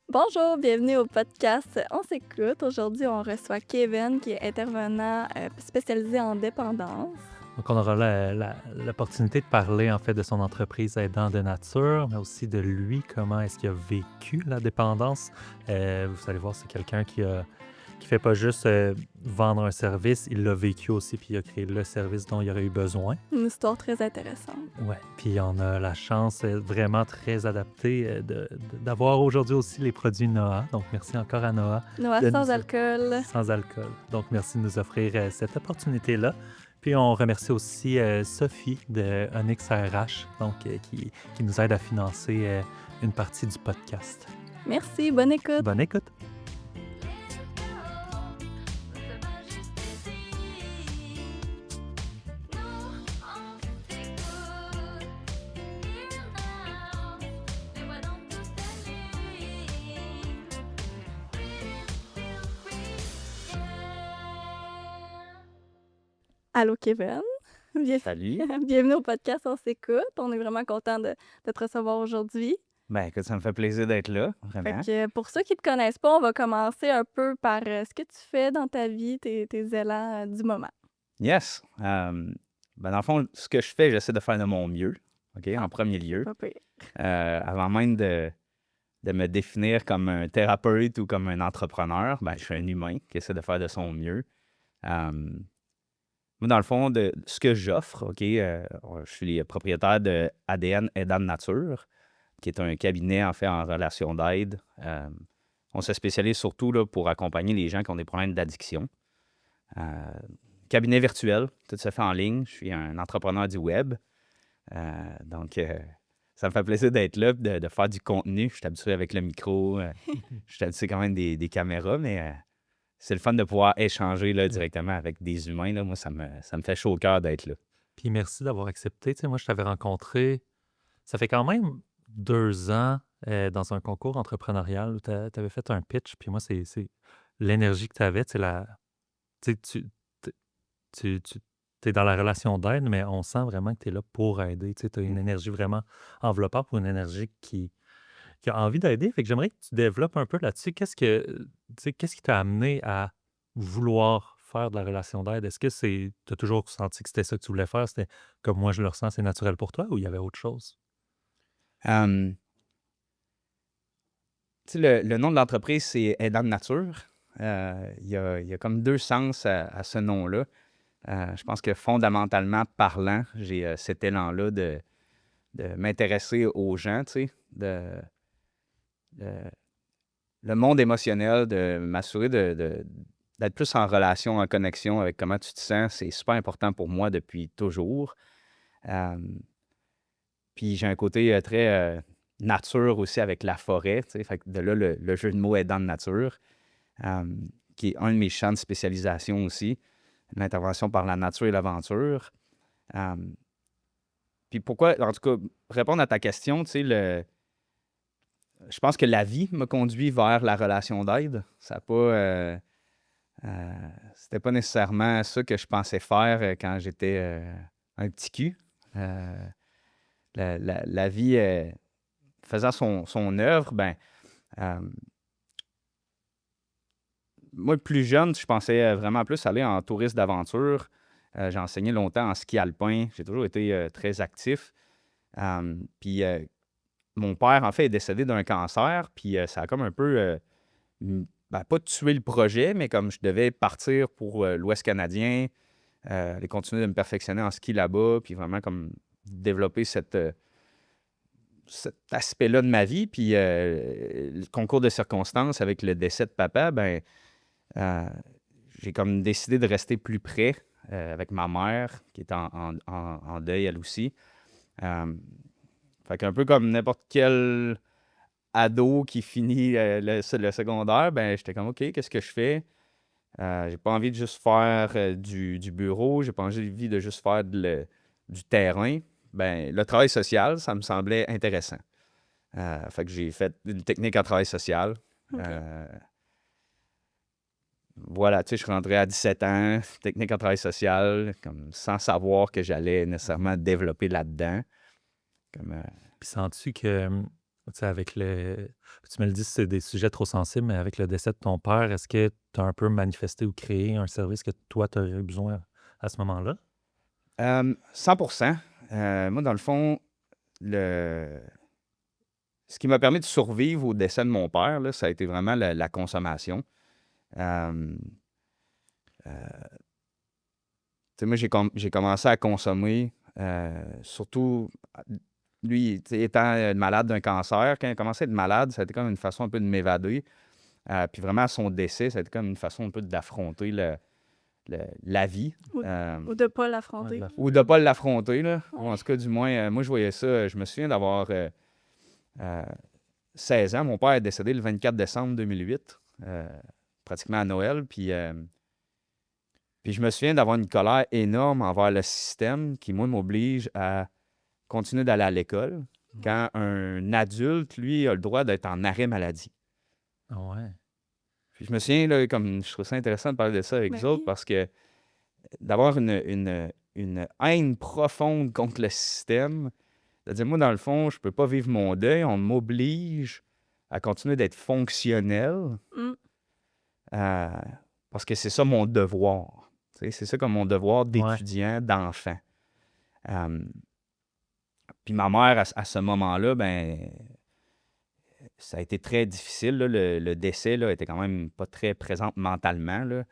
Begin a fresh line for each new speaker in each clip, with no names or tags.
Bonjour, bienvenue au podcast On s'écoute. Aujourd'hui, on reçoit Kevin, qui est intervenant spécialisé en dépendance.
Donc, on aura l'opportunité de parler, en fait, de son entreprise Aidant de nature, mais aussi de lui, comment est-ce qu'il a vécu la dépendance. Vous allez voir, c'est quelqu'un qui fait pas juste vendre un service, il l'a vécu aussi, puis il a créé le service dont il aurait eu besoin.
Une histoire très intéressante.
Ouais, puis on a la chance vraiment très adaptée d'avoir aujourd'hui aussi les produits Noah. Donc, merci encore à Noah.
Noah
de
sans
nous-
alcool.
Sans alcool. Donc, merci de nous offrir cette opportunité-là. Puis, on remercie aussi Sophie de Onyx RH, donc, qui nous aide à financer une partie du podcast.
Merci, bonne écoute.
Bonne écoute!
Allô, Kevin.
Salut.
Bienvenue au podcast On s'écoute. On est vraiment content de te recevoir aujourd'hui.
Ben écoute, ça me fait plaisir d'être là,
Fait
vraiment.
que, pour ceux qui ne te connaissent pas, on va commencer un peu par ce que tu fais dans ta vie, tes élans du moment.
Yes. Ben dans le fond, ce que je fais, j'essaie de faire de mon mieux, OK, en premier lieu.
Pas pire.
Avant même de me définir comme un thérapeute ou comme un entrepreneur, ben je suis un humain qui essaie de faire de son mieux. Moi, dans le fond, de ce que j'offre, OK, je suis propriétaire de ADN Aidant de nature, qui est un cabinet, en fait, en relation d'aide. On se spécialise surtout là, pour accompagner les gens qui ont des problèmes d'addiction. Cabinet virtuel, tout se fait en ligne. Je suis un entrepreneur du web. Donc, ça me fait plaisir d'être là, de faire du contenu. Je suis habitué avec le micro. Je suis habitué quand même des caméras, mais c'est le fun de pouvoir échanger là, directement avec des humains. Là. Moi, ça me fait chaud au cœur d'être là.
Puis, merci d'avoir accepté. Tu sais, moi, je t'avais rencontré, ça fait quand même 2 ans dans un concours entrepreneurial où tu avais fait un pitch. Puis moi, c'est l'énergie que tu avais, tu sais, tu es dans la relation d'aide, mais on sent vraiment que tu es là pour aider. Tu as une énergie vraiment enveloppante pour une énergie qui a envie d'aider. Fait que j'aimerais que tu développes un peu là-dessus. Qu'est-ce qui t'a amené à vouloir faire de la relation d'aide? Est-ce que tu as toujours senti que c'était ça que tu voulais faire? C'était comme moi je le ressens, c'est naturel pour toi ou il y avait autre chose?
Tu sais, le nom de l'entreprise, c'est Aidant de nature. Il y a comme deux sens à ce nom-là. Je pense que fondamentalement parlant, j'ai cet élan-là de m'intéresser aux gens, tu sais, le monde émotionnel, de m'assurer d'être plus en relation, en connexion avec comment tu te sens. C'est super important pour moi depuis toujours. Puis j'ai un côté très nature aussi avec la forêt, tu sais, fait que de là le jeu de mots Aidant de nature, qui est un de mes champs de spécialisation aussi, l'intervention par la nature et l'aventure. Puis pourquoi, en tout cas, répondre à ta question, tu sais, je pense que la vie m'a conduit vers la relation d'aide. Ça n'a pas... c'était pas nécessairement ça que je pensais faire quand j'étais un petit cul. La vie faisant son œuvre, ben... moi, plus jeune, je pensais vraiment plus aller en tourisme d'aventure. J'ai enseigné longtemps en ski alpin. J'ai toujours été très actif. Puis mon père, en fait, est décédé d'un cancer. Puis ça a comme un peu, pas tué le projet, mais comme je devais partir pour l'Ouest canadien, aller continuer de me perfectionner en ski là-bas, puis vraiment comme développer cet aspect-là de ma vie. Puis le concours de circonstances avec le décès de papa, ben j'ai comme décidé de rester plus près avec ma mère, qui est en deuil elle aussi. Fait qu'un peu comme n'importe quel ado qui finit le secondaire, ben j'étais comme, OK, qu'est-ce que je fais? J'ai pas envie de juste faire du bureau, j'ai pas envie de juste faire du terrain. Ben le travail social, ça me semblait intéressant. Fait que j'ai fait une technique en travail social.
OK.
Voilà, tu sais, je suis rentré à 17 ans, technique en travail social, comme sans savoir que j'allais nécessairement développer là-dedans. Comme,
Puis sens-tu que Tu sais, avec le... Tu me le dis, c'est des sujets trop sensibles, mais avec le décès de ton père, est-ce que tu as un peu manifesté ou créé un service que toi, tu aurais eu besoin à ce moment-là?
100%. Moi, dans le fond, le... ce qui m'a permis de survivre au décès de mon père, là, ça a été vraiment la consommation. Euh, Tu sais, moi, j'ai commencé à consommer, surtout, lui, tu sais, étant malade d'un cancer, quand il a commencé à être malade, ça a été comme une façon un peu de m'évader. Puis vraiment, à son décès, ça a été comme une façon un peu d'affronter la vie.
Ou,
euh,
ou de pas
Ouais, de
l'affronter.
la...
ou de pas l'affronter, là. Ou
Ouais.
en tout cas, du moins, moi, je voyais ça. Je me souviens d'avoir euh, 16 ans. Mon père est décédé le 24 décembre 2008, pratiquement à Noël. Puis je me souviens d'avoir une colère énorme envers le système qui, moi, m'oblige à continuer d'aller à l'école quand un adulte, lui, a le droit d'être en arrêt maladie.
Ah ouais.
Puis je me souviens, là, comme je trouve ça intéressant de parler de ça avec
Ben
vous autres
oui.
parce que d'avoir une haine profonde contre le système, c'est-à-dire, moi, dans le fond, je peux pas vivre mon deuil, on m'oblige à continuer d'être fonctionnel
Mm.
euh, parce que c'est ça mon devoir. Tu sais, c'est ça comme mon devoir
Ouais.
d'étudiant, d'enfant. Euh, Puis ma mère, à ce moment-là, ben, ça a été très difficile. Là. Le décès là, était quand même pas très présent mentalement. Là.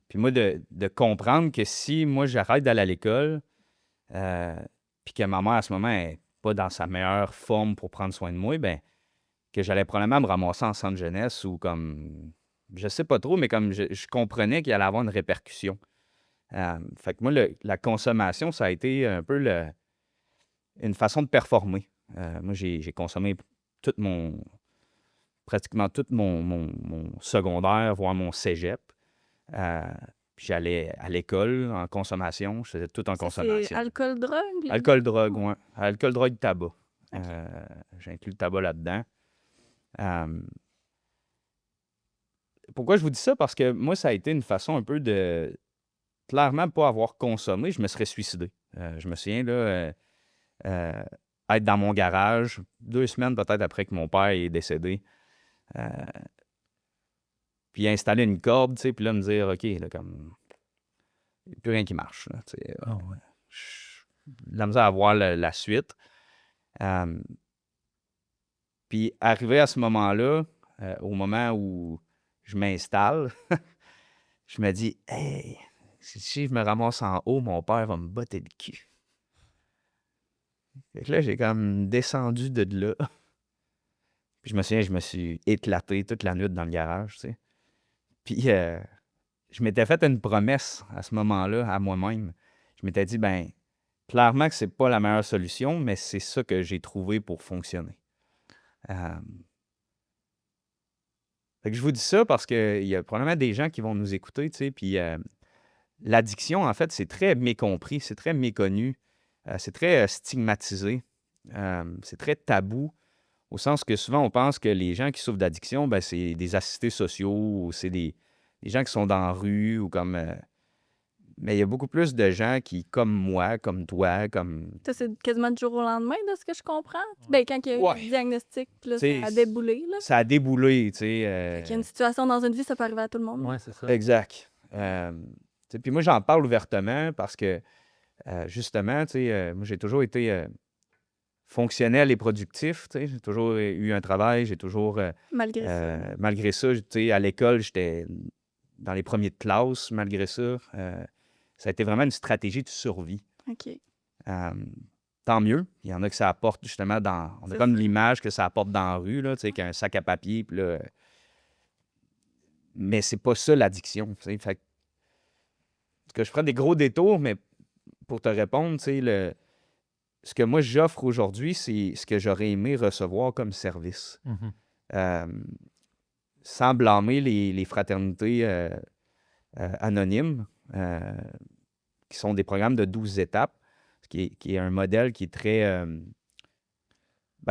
Puis moi, de comprendre que si moi, j'arrête d'aller à l'école, puis que ma mère, à ce moment, n'est pas dans sa meilleure forme pour prendre soin de moi, ben, que j'allais probablement me ramasser en centre jeunesse ou comme... Je sais pas trop, mais comme je comprenais qu'il allait avoir une répercussion. Fait que moi, la consommation, ça a été un peu une façon de performer. Moi, j'ai consommé pratiquement tout mon secondaire, voire mon cégep. Euh, Puis j'allais à l'école en consommation. Je faisais tout en
Ça, c'est
consommation.
alcool, drogue.
Alcool, drogue, ouais. Alcool, drogue, tabac.
Ok.
J'inclus le tabac là-dedans. Euh, Pourquoi je vous dis ça? Parce que moi, ça a été une façon un peu de clairement pas avoir consommé. Je me serais suicidé. Je me souviens, là, euh, être dans mon garage 2 semaines peut-être après que mon père est décédé. Euh, Puis installer une corde, tu sais, puis là, me dire, OK, là, comme, il n'y a plus rien qui marche. Là, tu sais,
Ah ouais.
de la misère à voir la suite. Euh, Puis arrivé à ce moment-là, au moment où je m'installe, je me dis, hey, si je me ramasse en haut, mon père va me botter le cul. Fait que là, j'ai comme descendu de là. Puis je me souviens, je me suis éclaté toute la nuit dans le garage, tu sais. Puis je m'étais fait une promesse à ce moment-là à moi-même. Je m'étais dit, ben, clairement que c'est pas la meilleure solution, mais c'est ça que j'ai trouvé pour fonctionner. Euh, Fait que je vous dis ça parce qu'il y a probablement des gens qui vont nous écouter, tu sais, puis l'addiction, en fait, c'est très mécompris, c'est très méconnu, c'est très stigmatisé, c'est très tabou, au sens que souvent on pense que les gens qui souffrent d'addiction, ben, c'est des assistés sociaux ou c'est des gens qui sont dans la rue ou comme... mais il y a beaucoup plus de gens qui, comme moi, comme toi, comme...
Ça, c'est quasiment du jour au lendemain, de ce que je comprends. Ben, quand il y a eu
Ouais.
le diagnostic, puis là, ça
Tu
a
sais,
déboulé. Là.
ça a déboulé, tu sais.
Fait qu'il y a une situation dans une vie, ça peut arriver à tout le monde.
Ouais, c'est ça.
Exact. Tu sais, puis moi, j'en parle ouvertement parce que, justement, tu sais, moi, j'ai toujours été fonctionnel et productif, tu sais. J'ai toujours eu un travail, j'ai toujours...
Malgré ça.
malgré ça, tu sais, à l'école, j'étais dans les premiers de classe, malgré ça. Ça a été vraiment une stratégie de survie.
OK.
Tant mieux. Il y en a que ça apporte justement dans... On a
C'est
comme
ça.
l'image que ça apporte dans la rue, là, tu sais, qu'un sac à papier, puis là... Mais c'est pas ça l'addiction, tu sais. Fait que je prends des gros détours, mais pour te répondre, tu sais, ce que moi j'offre aujourd'hui, c'est ce que j'aurais aimé recevoir comme service.
Mhm.
Euh, Sans blâmer les fraternités anonymes, qui sont des programmes de 12 étapes, qui est un modèle qui est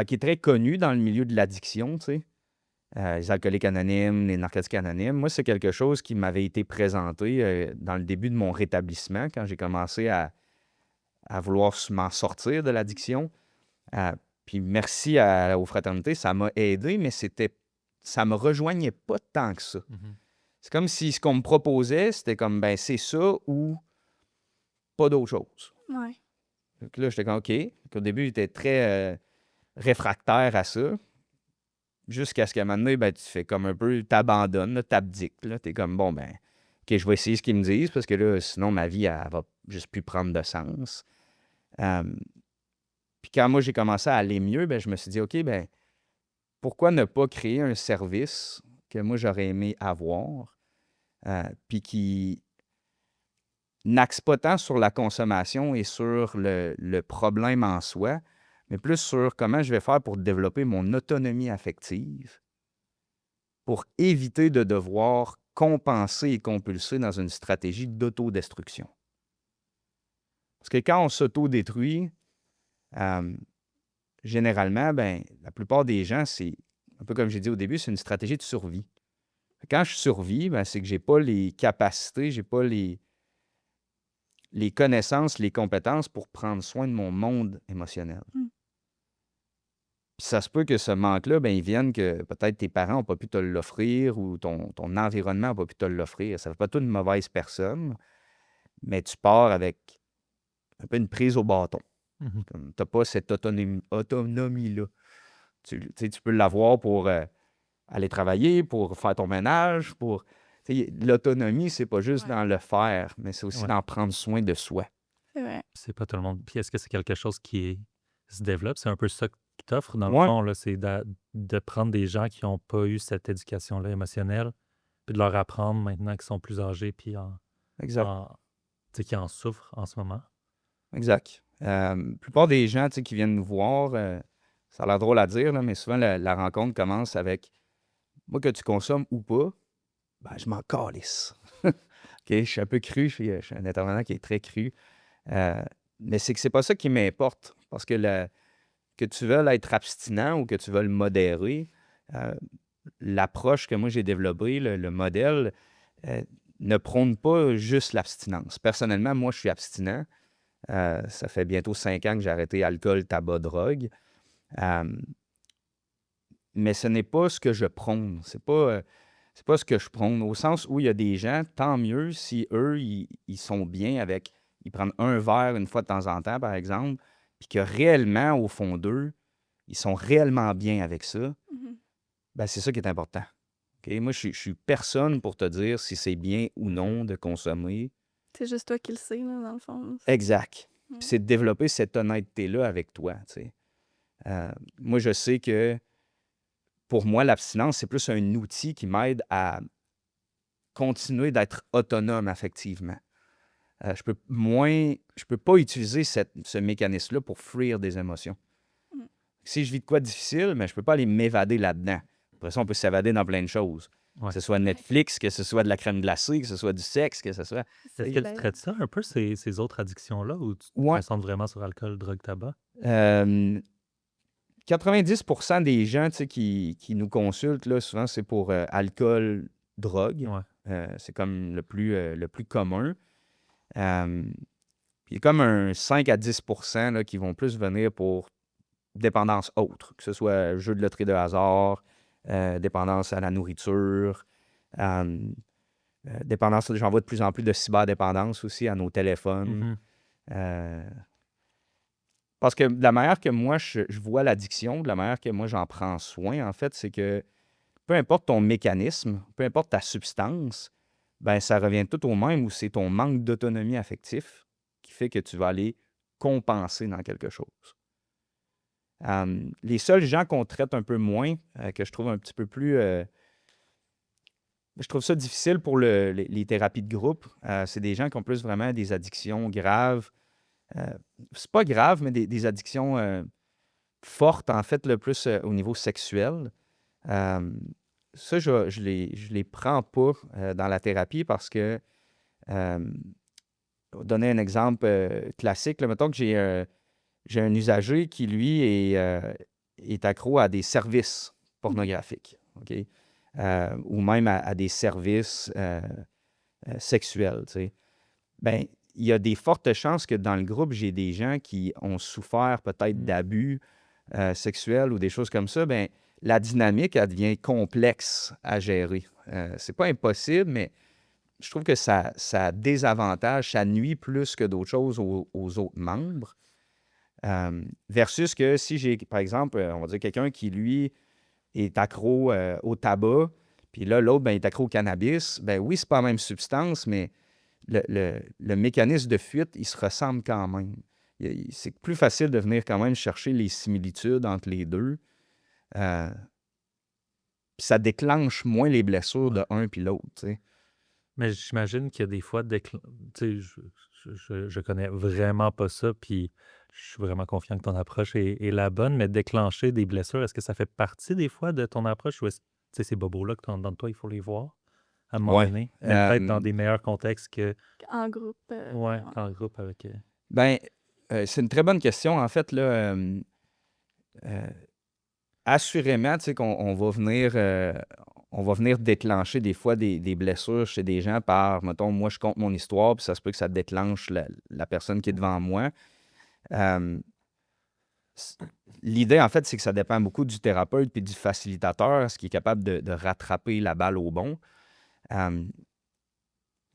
qui est très connu dans le milieu de l'addiction, tu sais. Les alcooliques anonymes, les narcotiques anonymes. Moi, c'est quelque chose qui m'avait été présenté dans le début de mon rétablissement, quand j'ai commencé à vouloir m'en sortir de l'addiction. Puis merci aux fraternités, ça m'a aidé, mais ça me rejoignait pas tant que ça.
Mhm.
C'est comme si ce qu'on me proposait, c'était comme, ben c'est ça ou pas d'autre chose.
Ouais.
Donc là, j'étais comme, OK. Au début, j'étais très réfractaire à ça. Jusqu'à ce qu'à un moment donné, ben, tu fais comme un peu, t'abandonnes, là, t'abdiques. T'es comme, bon, ben, OK, je vais essayer ce qu'ils me disent parce que là, sinon, ma vie, elle va juste plus prendre de sens. Euh, Puis quand moi, j'ai commencé à aller mieux, ben, je me suis dit, OK, ben, pourquoi ne pas créer un service que moi, j'aurais aimé avoir, puis qui n'axe pas tant sur la consommation et sur le problème en soi, mais plus sur comment je vais faire pour développer mon autonomie affective, pour éviter de devoir compenser et compulser dans une stratégie d'autodestruction. Parce que quand on s'autodétruit, généralement, ben, la plupart des gens, c'est un peu comme j'ai dit au début, c'est une stratégie de survie. Quand je survis, ben, c'est que je n'ai pas les capacités, je n'ai pas les connaissances, les compétences pour prendre soin de mon monde émotionnel.
Mm.
Puis ça se peut que ce manque-là, ben, il vienne que peut-être tes parents n'ont pas pu te l'offrir ou ton environnement n'a pas pu te l'offrir. Ça ne fait pas toi une mauvaise personne, mais tu pars avec un peu une prise au bâton.
Mhm.
Tu n'as pas cette autonomie-là. Tu sais, tu peux l'avoir pour aller travailler, pour faire ton ménage, pour... tu sais, l'autonomie, c'est pas juste
Ouais.
dans le faire, mais c'est aussi
Ouais.
d'en prendre soin de soi.
C'est vrai.
C'est pas tout le monde. Puis est-ce que c'est quelque chose se développe? C'est un peu ça que t'offres, dans le
Ouais,
fond, là, c'est de prendre des gens qui n'ont pas eu cette éducation-là émotionnelle, puis de leur apprendre maintenant qu'ils sont plus âgés, puis
exact.
tu sais, qui en souffrent en ce moment.
Exact. La plupart des gens tu sais, qui viennent nous voir, ça a l'air drôle à dire, là, mais souvent la rencontre commence avec moi que tu consommes ou pas, ben, je m'en calisse. OK, je suis un peu cru, je suis un intervenant qui est très cru. Mais c'est que c'est pas ça qui m'importe. Parce que que tu veuilles être abstinent ou que tu veuilles modérer, euh, l'approche que moi j'ai développée, le modèle, euh, ne prône pas juste l'abstinence. Personnellement, moi, je suis abstinent. Ça fait bientôt 5 ans que j'ai arrêté alcool, tabac, drogue. Euh, mais ce n'est pas ce que je prône. C'est pas ce que je prône. Au sens où il y a des gens, tant mieux si eux, ils sont bien avec... Ils prennent un verre une fois de temps en temps, par exemple, puis que réellement, au fond d'eux, ils sont réellement bien avec ça.
Mhm.
Ben, c'est ça qui est important. OK? Moi, je suis personne pour te dire si c'est bien ou non de consommer.
C'est juste toi qui le sais, là, dans le fond.
Exact.
Ouais.
Puis c'est de développer cette honnêteté-là avec toi, tu sais. Moi, je sais que pour moi, l'abstinence, c'est plus un outil qui m'aide à continuer d'être autonome affectivement. Je peux pas utiliser ce mécanisme-là pour fuir des émotions.
Mm.
Si je vis de quoi de difficile, mais je peux pas aller m'évader là-dedans. Après ça, on peut s'évader dans plein de choses.
Ouais.
Que ce soit Netflix, que ce soit de la crème glacée, que ce soit du sexe, que ce soit...
Est-ce que tu traites ça un peu, ces autres addictions-là, ou tu te
Ouais.
concentres vraiment sur alcool, drogue, tabac?
90% des gens tu sais, qui nous consultent, là, souvent, c'est pour alcool, drogue.
Ouais.
C'est comme le plus commun. Puis il y a comme un 5 à 10% là, qui vont plus venir pour dépendance autre, que ce soit jeu de loterie de hasard, dépendance à la nourriture, dépendance, j'en vois de plus en plus de cyberdépendance aussi à nos téléphones.
Mhm.
Parce que de la manière que moi, je vois l'addiction, de la manière que moi, j'en prends soin, en fait, c'est que peu importe ton mécanisme, peu importe ta substance, ben ça revient tout au même où c'est ton manque d'autonomie affective qui fait que tu vas aller compenser dans quelque chose. Les seuls gens qu'on traite un peu moins, que je trouve un petit peu plus... je trouve ça difficile pour les thérapies de groupe, c'est des gens qui ont plus vraiment des addictions graves. C'est pas grave, mais des addictions fortes, en fait, le plus au niveau sexuel. Ça, je les prends pas dans la thérapie parce que, pour donner un exemple classique, là, mettons que j'ai un usager qui, lui, est accro à des services pornographiques, OK? Ou même à des services sexuels, tu sais. Ben, il y a des fortes chances que dans le groupe, j'ai des gens qui ont souffert peut-être d'abus, sexuelle ou des choses comme ça, ben la dynamique, elle devient complexe à gérer. C'est pas impossible, mais je trouve que ça désavantage, ça nuit plus que d'autres choses aux autres membres. Versus que si j'ai, par exemple, on va dire quelqu'un qui, lui, est accro au tabac, puis là, l'autre, ben, est accro au cannabis, ben oui, c'est pas la même substance, mais le mécanisme de fuite, il se ressemble quand même. C'est plus facile de venir quand même chercher les similitudes entre les deux. Euh, Puis ça déclenche moins les blessures
Ouais.
de un puis l'autre, tu sais.
Mais j'imagine qu'il y a des fois, tu sais, je connais vraiment pas ça, puis je suis vraiment confiant que ton approche est la bonne, mais déclencher des blessures, est-ce que ça fait partie des fois de ton approche ou est-ce tu sais, ces bobos-là que tu as dans toi, il faut les voir à un moment
Ouais.
donné, mais peut-être dans
Euh,
des meilleurs contextes que,
En groupe.
ouais, en groupe avec...
ben, c'est une très bonne question. En fait, là, euh, assurément, tu sais, on va venir déclencher des fois des blessures chez des gens par, mettons, moi, je compte mon histoire, puis ça se peut que ça déclenche la personne qui est devant moi. Euh, c- L'idée, en fait, c'est que ça dépend beaucoup du thérapeute puis du facilitateur, ce qui est capable de rattraper la balle au bon. Euh,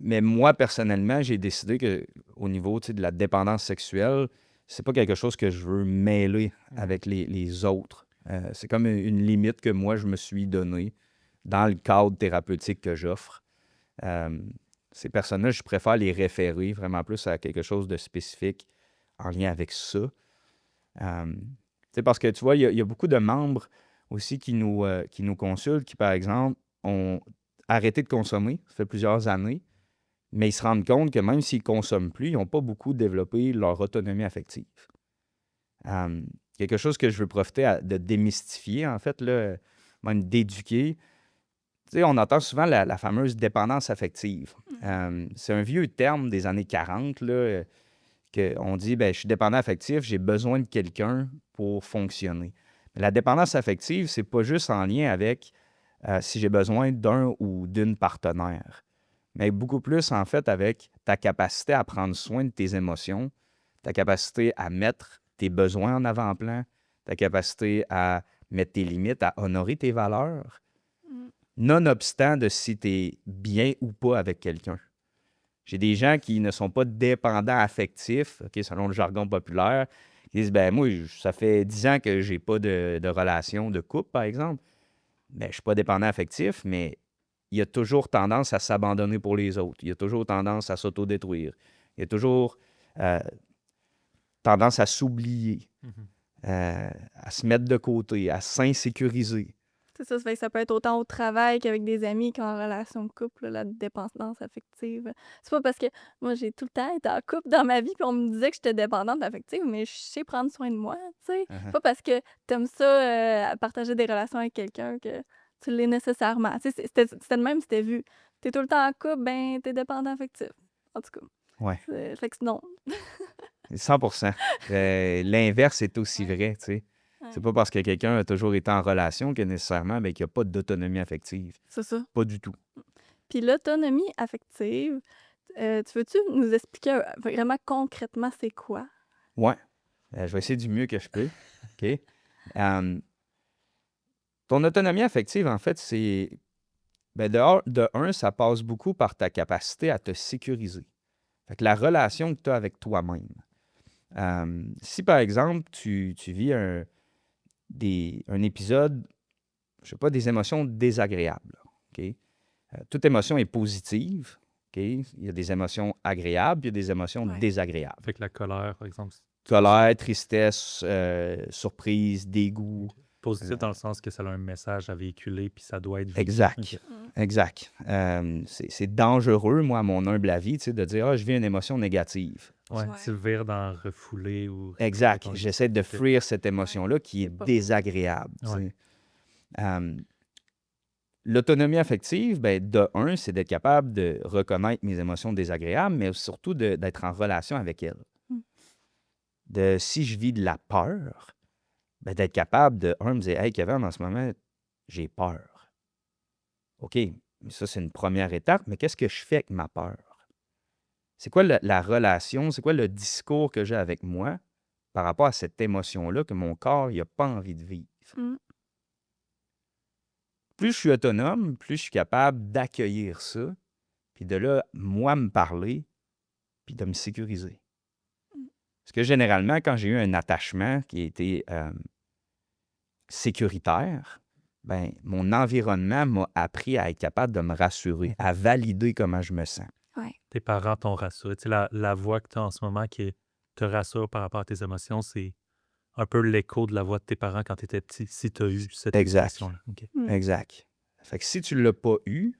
mais moi, personnellement, j'ai décidé que au niveau, tu sais, de la dépendance sexuelle, c'est pas quelque chose que je veux mêler avec les autres. C'est comme une limite que moi, je me suis donnée dans le cadre thérapeutique que j'offre. Euh, Ces personnes-là, je préfère les référer vraiment plus à quelque chose de spécifique en lien avec ça. Tu sais, parce que tu vois, il y a beaucoup de membres aussi qui nous consultent, qui, par exemple, ont arrêté de consommer, ça fait plusieurs années, mais ils se rendent compte que même s'ils ne consomment plus, ils n'ont pas beaucoup développé leur autonomie affective. Euh, Quelque chose que je veux profiter de démystifier, en fait, là, même d'éduquer. Tu sais, on entend souvent la fameuse dépendance affective. C'est un vieux terme des années 40, là, qu'on dit, ben, je suis dépendant affectif, j'ai besoin de quelqu'un pour fonctionner. Mais la dépendance affective, c'est pas juste en lien avec si j'ai besoin d'un ou d'une partenaire, mais beaucoup plus, en fait, avec ta capacité à prendre soin de tes émotions, ta capacité à mettre tes besoins en avant-plan, ta capacité à mettre tes limites, à honorer tes valeurs,
Mm.
nonobstant de si tu es bien ou pas avec quelqu'un. J'ai des gens qui ne sont pas dépendants affectifs, OK, selon le jargon populaire, qui disent, ben moi, ça fait 10 ans que j'ai pas de relation de couple, par exemple. Ben, je suis pas dépendant affectif, mais il y a toujours tendance à s'abandonner pour les autres. Il y a toujours tendance à s'autodétruire. Il y a toujours euh, tendance à s'oublier, à se mettre de côté, à s'insécuriser.
C'est ça, fait que ça peut être autant au travail qu'avec des amis qu'en relation de couple, là, la dépendance affective. C'est pas parce que moi, j'ai tout le temps été en couple dans ma vie, puis on me disait que j'étais dépendante affective, mais je sais prendre soin de moi, tu sais.
Uh-huh.
Pas parce que t'aimes ça, partager des relations avec quelqu'un que tu l'es nécessairement. Tu sais, c'était de même, c'était vu. T'es tout le temps en couple, ben, t'es dépendant affectif. En tout cas,
Ouais,
fait que non.
100%. L'inverse est aussi vrai, tu sais.
Ouais.
C'est pas parce que quelqu'un a toujours été en relation que nécessairement ben, qu'il n'y a pas d'autonomie affective.
C'est ça.
Pas du tout.
Puis l'autonomie affective, tu veux-tu nous expliquer vraiment concrètement c'est quoi?
Ouais. Je vais essayer du mieux que je peux. OK? Euh, Ton autonomie affective, en fait, c'est. Ben de un, ça passe beaucoup par ta capacité à te sécuriser. Fait que la relation que tu as avec toi-même. Si, par exemple, tu vis un épisode, je sais pas, des émotions désagréables, là, OK? Toute émotion est positive, OK? Il y a des émotions agréables, puis il y a des émotions
Ouais.
désagréables.
Fait que la colère, par exemple,
Colère, tristesse, surprise, dégoût.
positif dans le sens que ça a un message à véhiculer, puis ça doit être vécu.
Exact.
Ok.
Exact. C'est dangereux, moi, à mon humble avis, tu sais, de dire, ah, je vis une émotion négative.
Ouais,
Ouais.
tu le vires dans refouler ou...
Exact.
ton-
J'essaie de fuir cette émotion-là qui est
C'est pas-
désagréable. Tu
Ouais.
sais. L'autonomie affective, ben, de un, c'est d'être capable de reconnaître mes émotions désagréables, mais surtout d'être en relation avec elles.
Mm.
Si je vis de la peur, ben, d'être capable de, un, me dire, hey, Kevin, en ce moment, j'ai peur. OK, mais ça, c'est une première étape, mais qu'est-ce que je fais avec ma peur? C'est quoi la relation, c'est quoi le discours que j'ai avec moi par rapport à cette émotion-là que mon corps n'a pas envie de vivre.
Mm.
Plus je suis autonome, plus je suis capable d'accueillir ça, puis de là, moi, me parler, puis de me sécuriser. Parce que généralement, quand j'ai eu un attachement qui a été sécuritaire, ben, mon environnement m'a appris à être capable de me rassurer, à valider comment je me sens.
Ouais.
Tes parents t'ont rassuré. Tu sais, la voix que tu as en ce moment qui te rassure par rapport à tes émotions, c'est un peu l'écho de la voix de tes parents quand tu étais petit, si tu as eu cette
Exact.
éducation-là. OK.
Mm.
Exact. Fait que si tu ne l'as pas eu,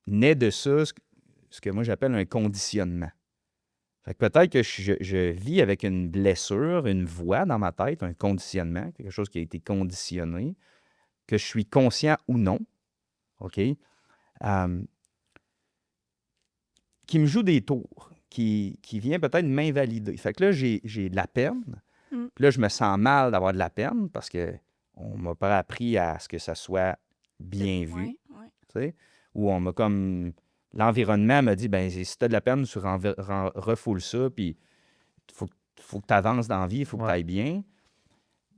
naît de ça ce que moi j'appelle un conditionnement. Fait que peut-être que je vis avec une blessure, une voix dans ma tête, un conditionnement, quelque chose qui a été conditionné, que je suis conscient ou non, OK? Qui me joue des tours, qui vient peut-être m'invalider. Fait que là, j'ai de la peine.
Mm.
Puis là, je me sens mal d'avoir de la peine parce que on m'a pas appris à ce que ça soit bien vu.
Ouais, ouais.
Tu sais, où on m'a comme... L'environnement m'a dit, ben si tu as de la peine, tu refoules ça, puis faut que tu avances dans la vie, il faut que tu
Ouais.
ailles bien.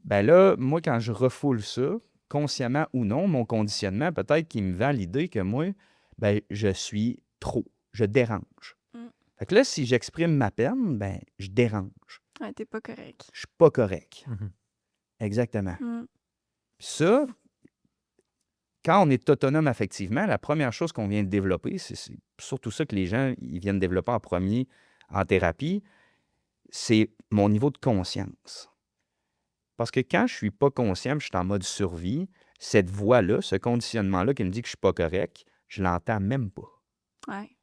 Ben là, moi, quand je refoule ça, consciemment ou non, mon conditionnement, peut-être qu'il me vend l'idée que moi, ben je suis trop, je dérange.
Mm.
Fait que là, si j'exprime ma peine, ben je dérange.
Ouais, t'es pas correct.
Je suis pas correct.
Mhm.
Exactement.
Mm.
Puis ça, quand on est autonome affectivement, la première chose qu'on vient de développer, c'est surtout ça que les gens ils viennent développer en premier en thérapie, c'est mon niveau de conscience. Parce que quand je ne suis pas conscient, je suis en mode survie, cette voix-là, ce conditionnement-là qui me dit que je ne suis pas correct, je ne l'entends même pas.
Ouais.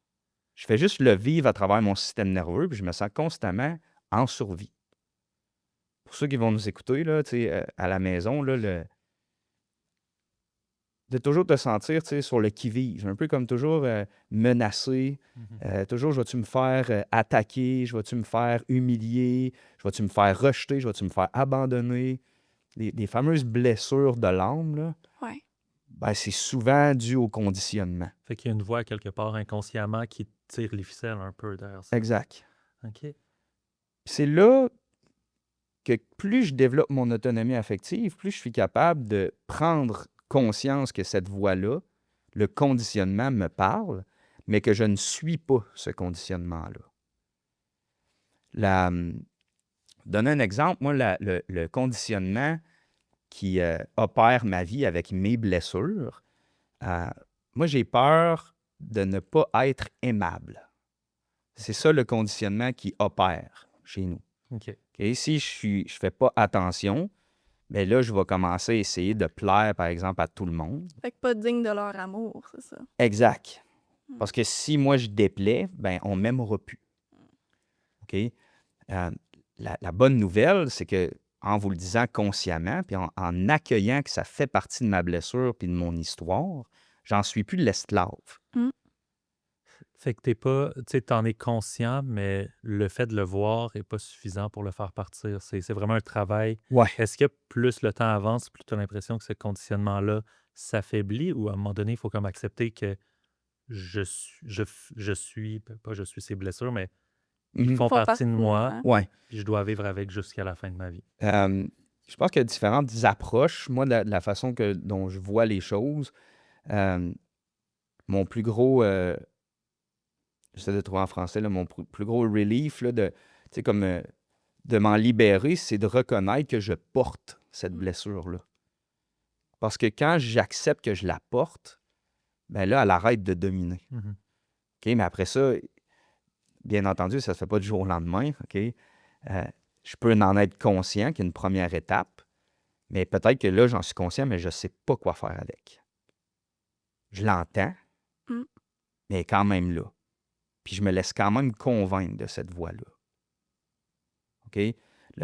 Je fais juste le vivre à travers mon système nerveux, puis je me sens constamment en survie. Pour ceux qui vont nous écouter là, à la maison, là, de toujours te sentir sur le qui-vive, un peu comme toujours menacé, toujours je vais-tu me faire attaquer, je vais-tu me faire humilier, je vais-tu me faire rejeter, je vais-tu me faire abandonner. Les fameuses blessures de l'âme, là,
Ouais.
ben, c'est souvent dû au conditionnement.
Fait qu'il y a une voix quelque part inconsciemment qui tire les ficelles un peu derrière ça.
Exact.
OK.
Puis c'est là que plus je développe mon autonomie affective, plus je suis capable de prendre conscience que cette voix-là, le conditionnement me parle, mais que je ne suis pas ce conditionnement-là. Donner un exemple, moi, le conditionnement qui opère ma vie avec mes blessures, moi, j'ai peur de ne pas être aimable. C'est ça le conditionnement qui opère chez nous.
OK.
Okay? Si je ne fais pas attention, bien là, je vais commencer à essayer de plaire, par exemple, à tout le monde.
Fait que pas digne de leur amour, c'est ça.
Exact. Parce que si moi, je déplais, ben on ne m'aimera plus. OK? La bonne nouvelle, c'est que en vous le disant consciemment, puis en accueillant que ça fait partie de ma blessure puis de mon histoire, j'en suis plus l'esclave.
Fait que t'en es conscient, mais le fait de le voir n'est pas suffisant pour le faire partir. C'est vraiment un travail.
Ouais.
Est-ce que plus le temps avance, plus tu as l'impression que ce conditionnement-là s'affaiblit ou à un moment donné, il faut comme accepter que je suis, pas je suis ces blessures, mais ils font partie de moi,
Ouais.
puis je dois vivre avec jusqu'à la fin de ma vie.
Je pense qu'il y a différentes approches. Moi, de la façon dont je vois les choses, mon plus gros... j'essaie de trouver en français, là, mon plus gros relief, là, de m'en libérer, c'est de reconnaître que je porte cette blessure-là. Parce que quand j'accepte que je la porte, ben là, elle arrête de dominer.
Mhm.
OK? Mais après ça, bien entendu, ça ne se fait pas du jour au lendemain. OK? Je peux en être conscient qu'il y a une première étape, mais peut-être que là, j'en suis conscient, mais je ne sais pas quoi faire avec. Je l'entends, mais elle est quand même là. Puis je me laisse quand même convaincre de cette voix-là. OK?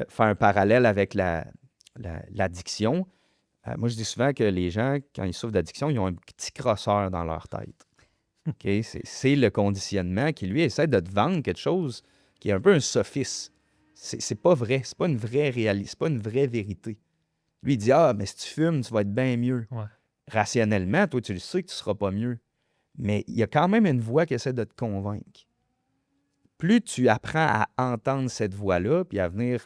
Faire un parallèle avec l'addiction. Moi, je dis souvent que les gens, quand ils souffrent d'addiction, ils ont un petit crosseur dans leur tête. OK? C'est le conditionnement qui, lui, essaie de te vendre quelque chose qui est un peu un sophisme. C'est pas vrai. C'est pas une vraie réalité. C'est pas une vraie vérité. Lui, il dit « Ah, mais si tu fumes, tu vas être bien mieux.
Ouais. »
Rationnellement, toi, tu le sais que tu seras pas mieux. Mais il y a quand même une voix qui essaie de te convaincre. plus tu apprends à entendre cette voix-là, puis à venir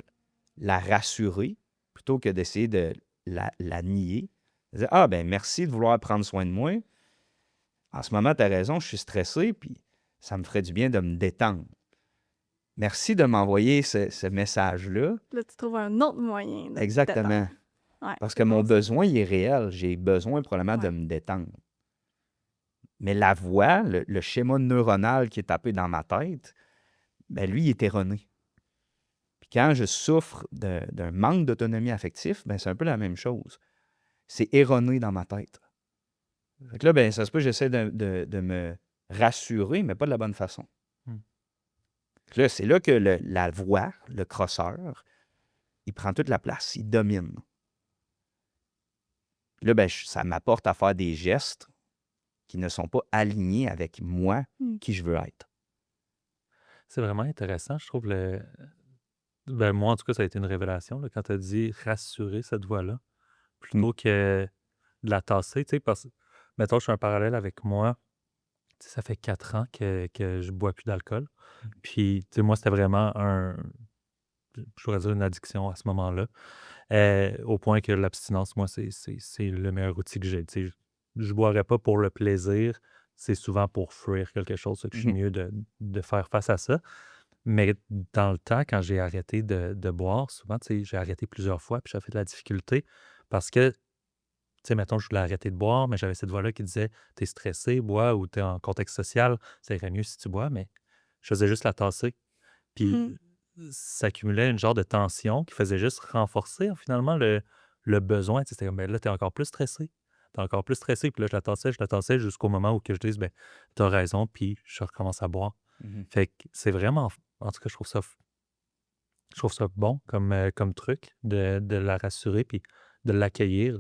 la rassurer, plutôt que d'essayer de la nier. Dire, ah, ben merci de vouloir prendre soin de moi. En ce moment, tu as raison, je suis stressé, puis ça me ferait du bien de me détendre. Merci de m'envoyer ce message-là.
Là, tu trouves un autre moyen de te détendre.
Exactement.
Ouais,
Parce que
c'est
mon
bon ça.
besoin, il est réel. J'ai besoin probablement de
Ouais.
me détendre. Mais la voix, le schéma neuronal qui est tapé dans ma tête, ben lui, il est erroné. Puis quand je souffre d'un manque d'autonomie affective, ben c'est un peu la même chose. C'est erroné dans ma tête. Fait que là, ben, ça se peut que j'essaie de me rassurer, mais pas de la bonne façon.
Hmm.
Fait que là, c'est là que la voix, le crosseur, il prend toute la place, il domine. Puis là, ben, ça m'apporte à faire des gestes qui ne sont pas alignés avec moi,
Hmm.
qui je veux être.
C'est vraiment intéressant, je trouve. Ben, moi, en tout cas, ça a été une révélation là, quand tu as dit rassurer cette voix-là, plutôt que de la tasser. Tu sais, parce que, mettons, je fais un parallèle avec moi. Tu sais, ça fait 4 ans que je bois plus d'alcool. Puis, tu sais, moi, c'était vraiment je pourrais dire une addiction à ce moment-là. Au point que l'abstinence, moi, c'est le meilleur outil que j'ai. Tu sais, je ne boirais pas pour le plaisir, c'est souvent pour fuir quelque chose. Fait que je suis mieux de faire face à ça. Mais dans le temps, quand j'ai arrêté de boire, souvent, tu sais, j'ai arrêté plusieurs fois, puis ça fait de la difficulté parce que, tu sais, mettons, je voulais arrêter de boire, mais j'avais cette voix-là qui disait t'es stressé, bois, ou t'es en contexte social, ça irait mieux si tu bois, mais je faisais juste la tasser. Puis
Mhm.
ça accumulait une genre de tension qui faisait juste renforcer finalement le besoin. Tu sais, c'était comme, ben là, t'es encore plus stressé. T'es encore plus stressé. Puis là, je la tassais jusqu'au moment où que je dise, ben, t'as raison, puis je recommence à boire.
Mhm.
Fait que c'est vraiment, en tout cas, je trouve ça bon comme truc de la rassurer, puis de l'accueillir.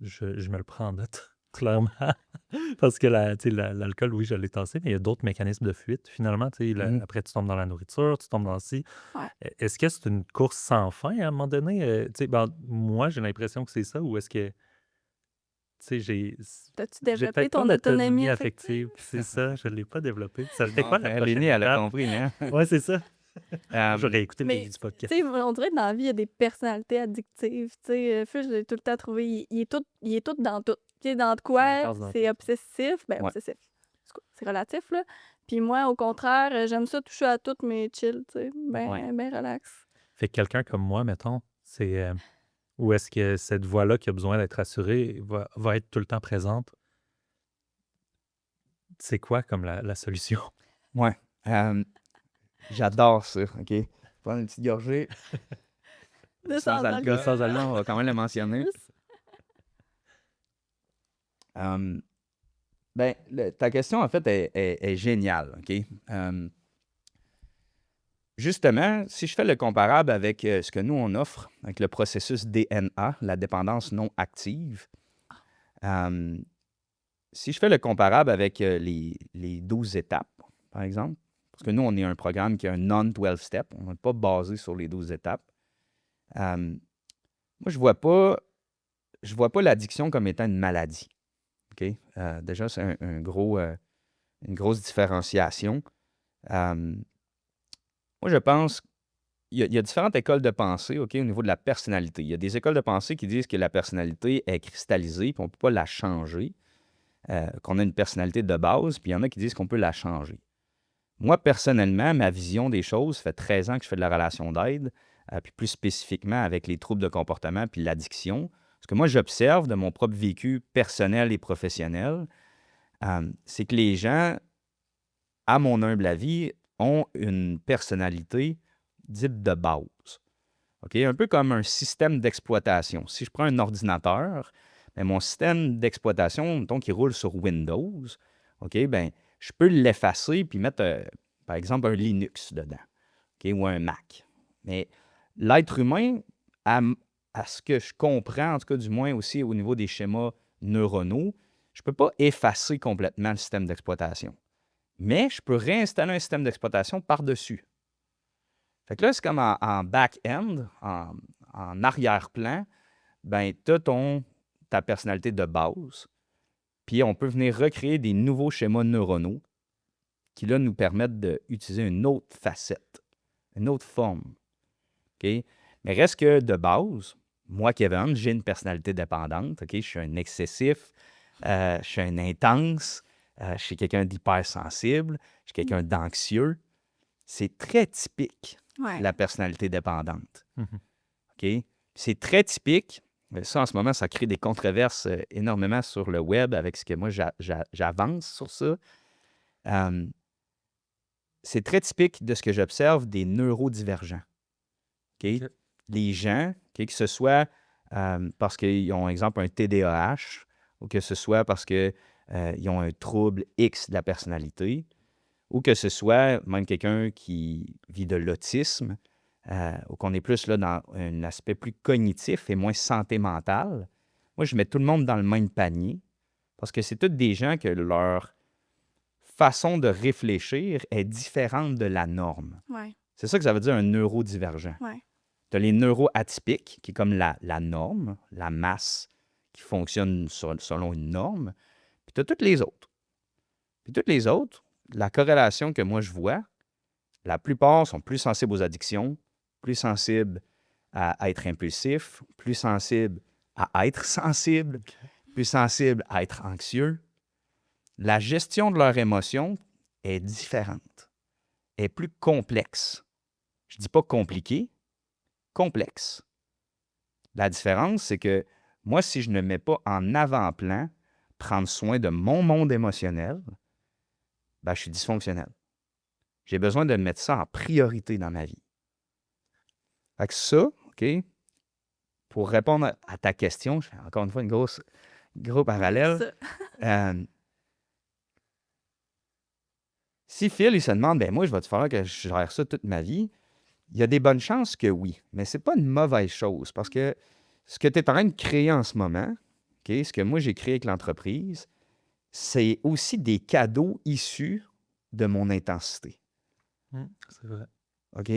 Je me le prends en note, clairement. Parce que tu sais, l'alcool, oui, je l'ai tassé, mais il y a d'autres mécanismes de fuite. Finalement, tu sais,
Mhm.
après, tu tombes dans la nourriture, tu tombes dans ci.
Ouais.
Est-ce que c'est une course sans fin à un moment donné? Tu sais, ben, moi, j'ai l'impression que c'est ça, ou est-ce que, tu sais,
T'as-tu
j'ai
développé
peut-être pas
ton autonomie
d'autonomie
affective?
affective. C'est ça, je ne l'ai pas développé. Ça serait
Bon,
quoi la
elle est
prochaine
née, elle a
étape?
compris, hein?
Ouais, c'est ça.
Euh,
J'aurais écouté le
Mais,
début du
tu
podcast.
sais, on dirait que dans la vie, il y a des personnalités addictives. Tu sais, Fuchs, je l'ai tout le temps trouvé, il est tout dans tout. Tu sais, dans de quoi,
Intense dans
c'est
tout.
obsessif. Ben,
Ouais.
obsessif, c'est relatif, là. Puis moi, au contraire, j'aime ça toucher à tout, mais chill, tu sais,
Ouais.
ben relax.
Fait que quelqu'un comme moi, mettons, c'est où est-ce que cette voix-là qui a besoin d'être rassurée va être tout le temps présente? C'est quoi comme la solution?
Ouais. J'adore ça, OK? Prendre une petite gorgée.
De
Sans
sans
alcool,
alcool.
sans alcool, on va quand même le mentionner. Ben, ta question, en fait, est géniale, OK? Justement, si je fais le comparable avec ce que nous, on offre, avec le processus DNA, la dépendance non active, si je fais le comparable avec les 12 étapes, par exemple, parce que nous, on est un programme qui a un non-12 step, on n'est pas basé sur les 12 étapes. Moi, je vois pas l'addiction comme étant une maladie. OK? Déjà, c'est une grosse différenciation. Moi, je pense qu'il y a différentes écoles de pensée, OK, au niveau de la personnalité. Il y a des écoles de pensée qui disent que la personnalité est cristallisée, puis on ne peut pas la changer, qu'on a une personnalité de base, puis il y en a qui disent qu'on peut la changer. Moi, personnellement, ma vision des choses, ça fait 13 ans que je fais de la relation d'aide, puis plus spécifiquement avec les troubles de comportement puis l'addiction. Ce que moi, j'observe de mon propre vécu personnel et professionnel, c'est que les gens, à mon humble avis, ont une personnalité dite de base. OK? Un peu comme un système d'exploitation. Si je prends un ordinateur, bien, mon système d'exploitation, mettons qu'il roule sur Windows, OK? Bien, je peux l'effacer puis mettre, par exemple, un Linux dedans, OK? Ou un Mac. Mais l'être humain, à ce que je comprends, en tout cas du moins aussi au niveau des schémas neuronaux, je ne peux pas effacer complètement le système d'exploitation. Mais je peux réinstaller un système d'exploitation par-dessus. Fait que là, c'est comme en back-end, en arrière-plan, ben, tu as ta personnalité de base, puis on peut venir recréer des nouveaux schémas neuronaux qui là nous permettent d'utiliser une autre facette, une autre forme. OK? Mais reste que de base, moi, Kevin, j'ai une personnalité dépendante. OK? Je suis un excessif, je suis un intense, je suis quelqu'un d'hypersensible, je suis quelqu'un d'anxieux. C'est très typique,
Ouais.
la personnalité dépendante.
Mhm.
OK? C'est très typique. Ça, en ce moment, ça crée des controverses énormément sur le web avec ce que moi, j'avance sur ça. Euh, c'est très typique de ce que j'observe des neurodivergents. OK?
OK.
Les gens, OK, que ce soit parce qu'ils ont, exemple, un TDAH ou que ce soit parce qu'ils ont un trouble X de la personnalité ou que ce soit même quelqu'un qui vit de l'autisme ou qu'on est plus là dans un aspect plus cognitif et moins santé mentale. Moi, je mets tout le monde dans le même panier parce que c'est tous des gens que leur façon de réfléchir est différente de la norme.
Ouais.
C'est ça que ça veut dire un neurodivergent.
Ouais.
Tu as les neuroatypiques, qui est comme la norme, la masse qui fonctionne selon une norme. Puis tu as toutes les autres. Puis toutes les autres, la corrélation que moi je vois, la plupart sont plus sensibles aux addictions, plus sensibles à être impulsifs, plus sensibles à être sensibles, plus sensibles à être anxieux. La gestion de leurs émotions est différente, est plus complexe. Je ne dis pas compliquée, complexe. La différence, c'est que moi, si je ne mets pas en avant-plan prendre soin de mon monde émotionnel, ben, je suis dysfonctionnel. J'ai besoin de mettre ça en priorité dans ma vie. Fait que ça, OK, pour répondre à ta question, je fais encore une fois gros parallèle.
Ça.
Si Phil, il se demande, ben moi, je vais-tu falloir que je gère ça toute ma vie? Il y a des bonnes chances que oui, mais c'est pas une mauvaise chose parce que ce que tu es en train de créer en ce moment, OK, ce que moi j'ai créé avec l'entreprise, c'est aussi des cadeaux issus de mon intensité.
C'est vrai.
OK?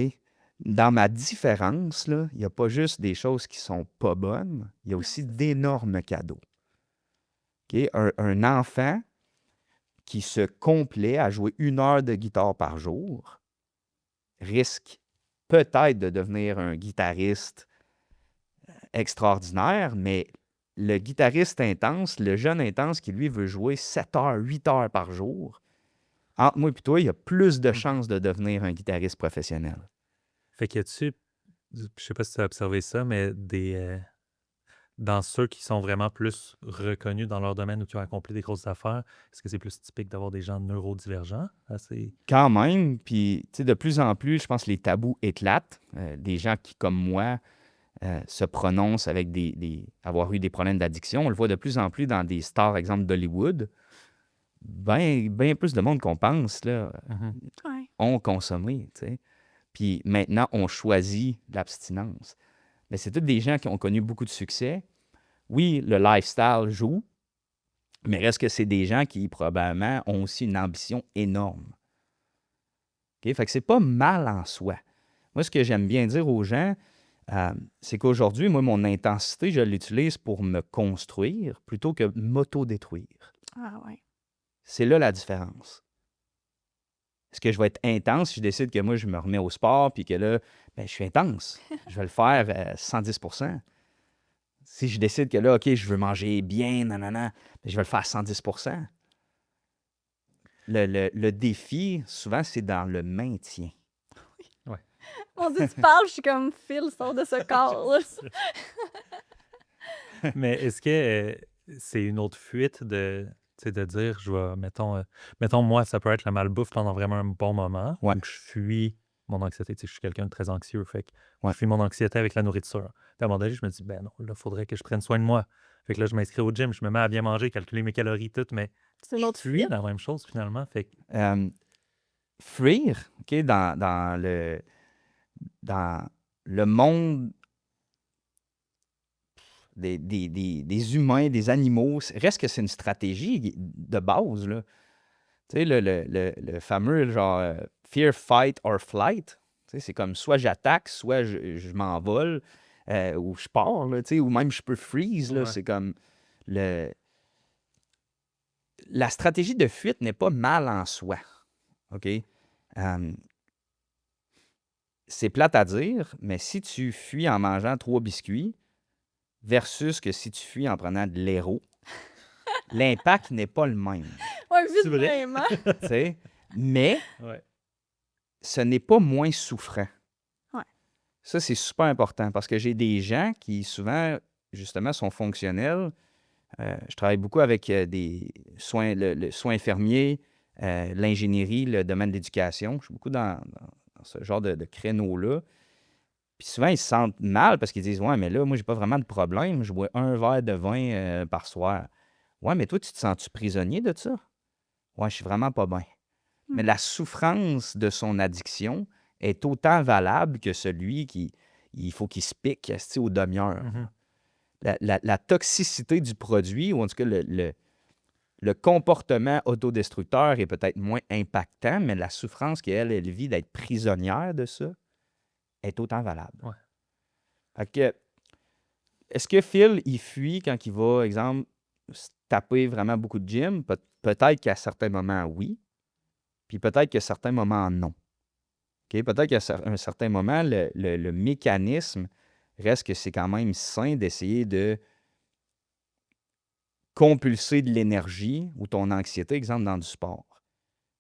Dans ma différence, là, il n'y a pas juste des choses qui sont pas bonnes, il y a aussi d'énormes cadeaux. OK? Un enfant qui se complaît à jouer 1 heure de guitare par jour risque peut-être de devenir un guitariste extraordinaire, mais le guitariste intense, le jeune intense qui, lui, veut jouer 7 heures, 8 heures par jour, entre moi et toi, il y a plus de chances de devenir un guitariste professionnel.
Fait que je sais pas si tu as observé ça, mais dans ceux qui sont vraiment plus reconnus dans leur domaine ou qui ont accompli des grosses affaires, est-ce que c'est plus typique d'avoir des gens neurodivergents?
Quand même, puis tu sais, de plus en plus, je pense que les tabous éclatent. Des gens qui, comme moi, se prononcent avec avoir eu des problèmes d'addiction. On le voit de plus en plus dans des stars, exemple d'Hollywood. Bien plus de monde qu'on pense, là,
Ouais.
ont consommé, tu sais. Puis maintenant, on choisit l'abstinence. Mais c'est tous des gens qui ont connu beaucoup de succès. Oui, le lifestyle joue, mais reste que c'est des gens qui, probablement, ont aussi une ambition énorme. OK? Fait que c'est pas mal en soi. Moi, ce que j'aime bien dire aux gens, c'est qu'aujourd'hui, moi, mon intensité, je l'utilise pour me construire plutôt que m'auto-détruire.
Ah ouais. C'est
là la différence. Est-ce que je vais être intense si je décide que moi, je me remets au sport puis que là, ben, je suis intense? Je vais le faire à 110%. Si je décide que là, OK, je veux manger bien, nanana, ben, je vais le faire à 110%. Le défi, souvent, c'est dans le maintien.
Mon Dieu, tu parles, je suis comme Phil, sort de ce corps. Là.
Mais est-ce que c'est une autre fuite de dire, mettons, moi, ça peut être la malbouffe pendant vraiment un bon moment,
Ouais.
ou que je fuis mon anxiété. Je suis quelqu'un de très anxieux, fait que
Ouais.
je fuis mon anxiété avec la nourriture. Puis à un moment donné, je me dis, ben non, là, il faudrait que je prenne soin de moi. Fait que là, je m'inscris au gym, je me mets à bien manger, calculer mes calories, tout, mais
C'est une autre
je fuis
fuite.
la même chose finalement. Fait que
Fuir, OK, dans le monde des humains, des animaux, reste que c'est une stratégie de base, là. Tu sais, le fameux genre fear, fight or flight. Tu sais, c'est comme soit j'attaque, soit je m'envole, ou je pars, là, tu sais, ou même je peux freeze, là.
Ouais.
C'est comme la stratégie de fuite n'est pas mal en soi. OK? Euh, c'est plate à dire, mais si tu fuis en mangeant 3 biscuits versus que si tu fuis en prenant de l'héros, l'impact n'est pas le même.
Ouais,
C'est
vite
vrai?
même, hein?
Tu sais? Mais
Ouais.
ce n'est pas moins souffrant.
Ouais.
Ça, c'est super important parce que j'ai des gens qui, souvent, justement, sont fonctionnels. Je travaille beaucoup avec des soins, le soin infirmier, l'ingénierie, le domaine de l'éducation. Je suis beaucoup dans ce genre de créneau-là. Puis souvent, ils se sentent mal parce qu'ils disent ouais, mais là, moi, j'ai pas vraiment de problème. Je bois un verre de vin par soir. Ouais, mais toi, tu te sens-tu prisonnier de ça? Ouais, je suis vraiment pas bien. Mais
Hmm.
la souffrance de son addiction est autant valable que celui qui il faut qu'il se pique esti, aux demi-heures.
Mhm.
La toxicité du produit, ou en tout cas le comportement autodestructeur est peut-être moins impactant, mais la souffrance qu'elle vit d'être prisonnière de ça est autant valable.
Ouais.
Fait que, est-ce que Phil, il fuit quand il va, exemple, se taper vraiment beaucoup de gym? Peut-être qu'à certains moments, oui. Puis peut-être qu'à certains moments, non. OK? Peut-être qu'à un certain moment, le mécanisme reste que c'est quand même sain d'essayer de compulser de l'énergie ou ton anxiété, exemple, dans du sport.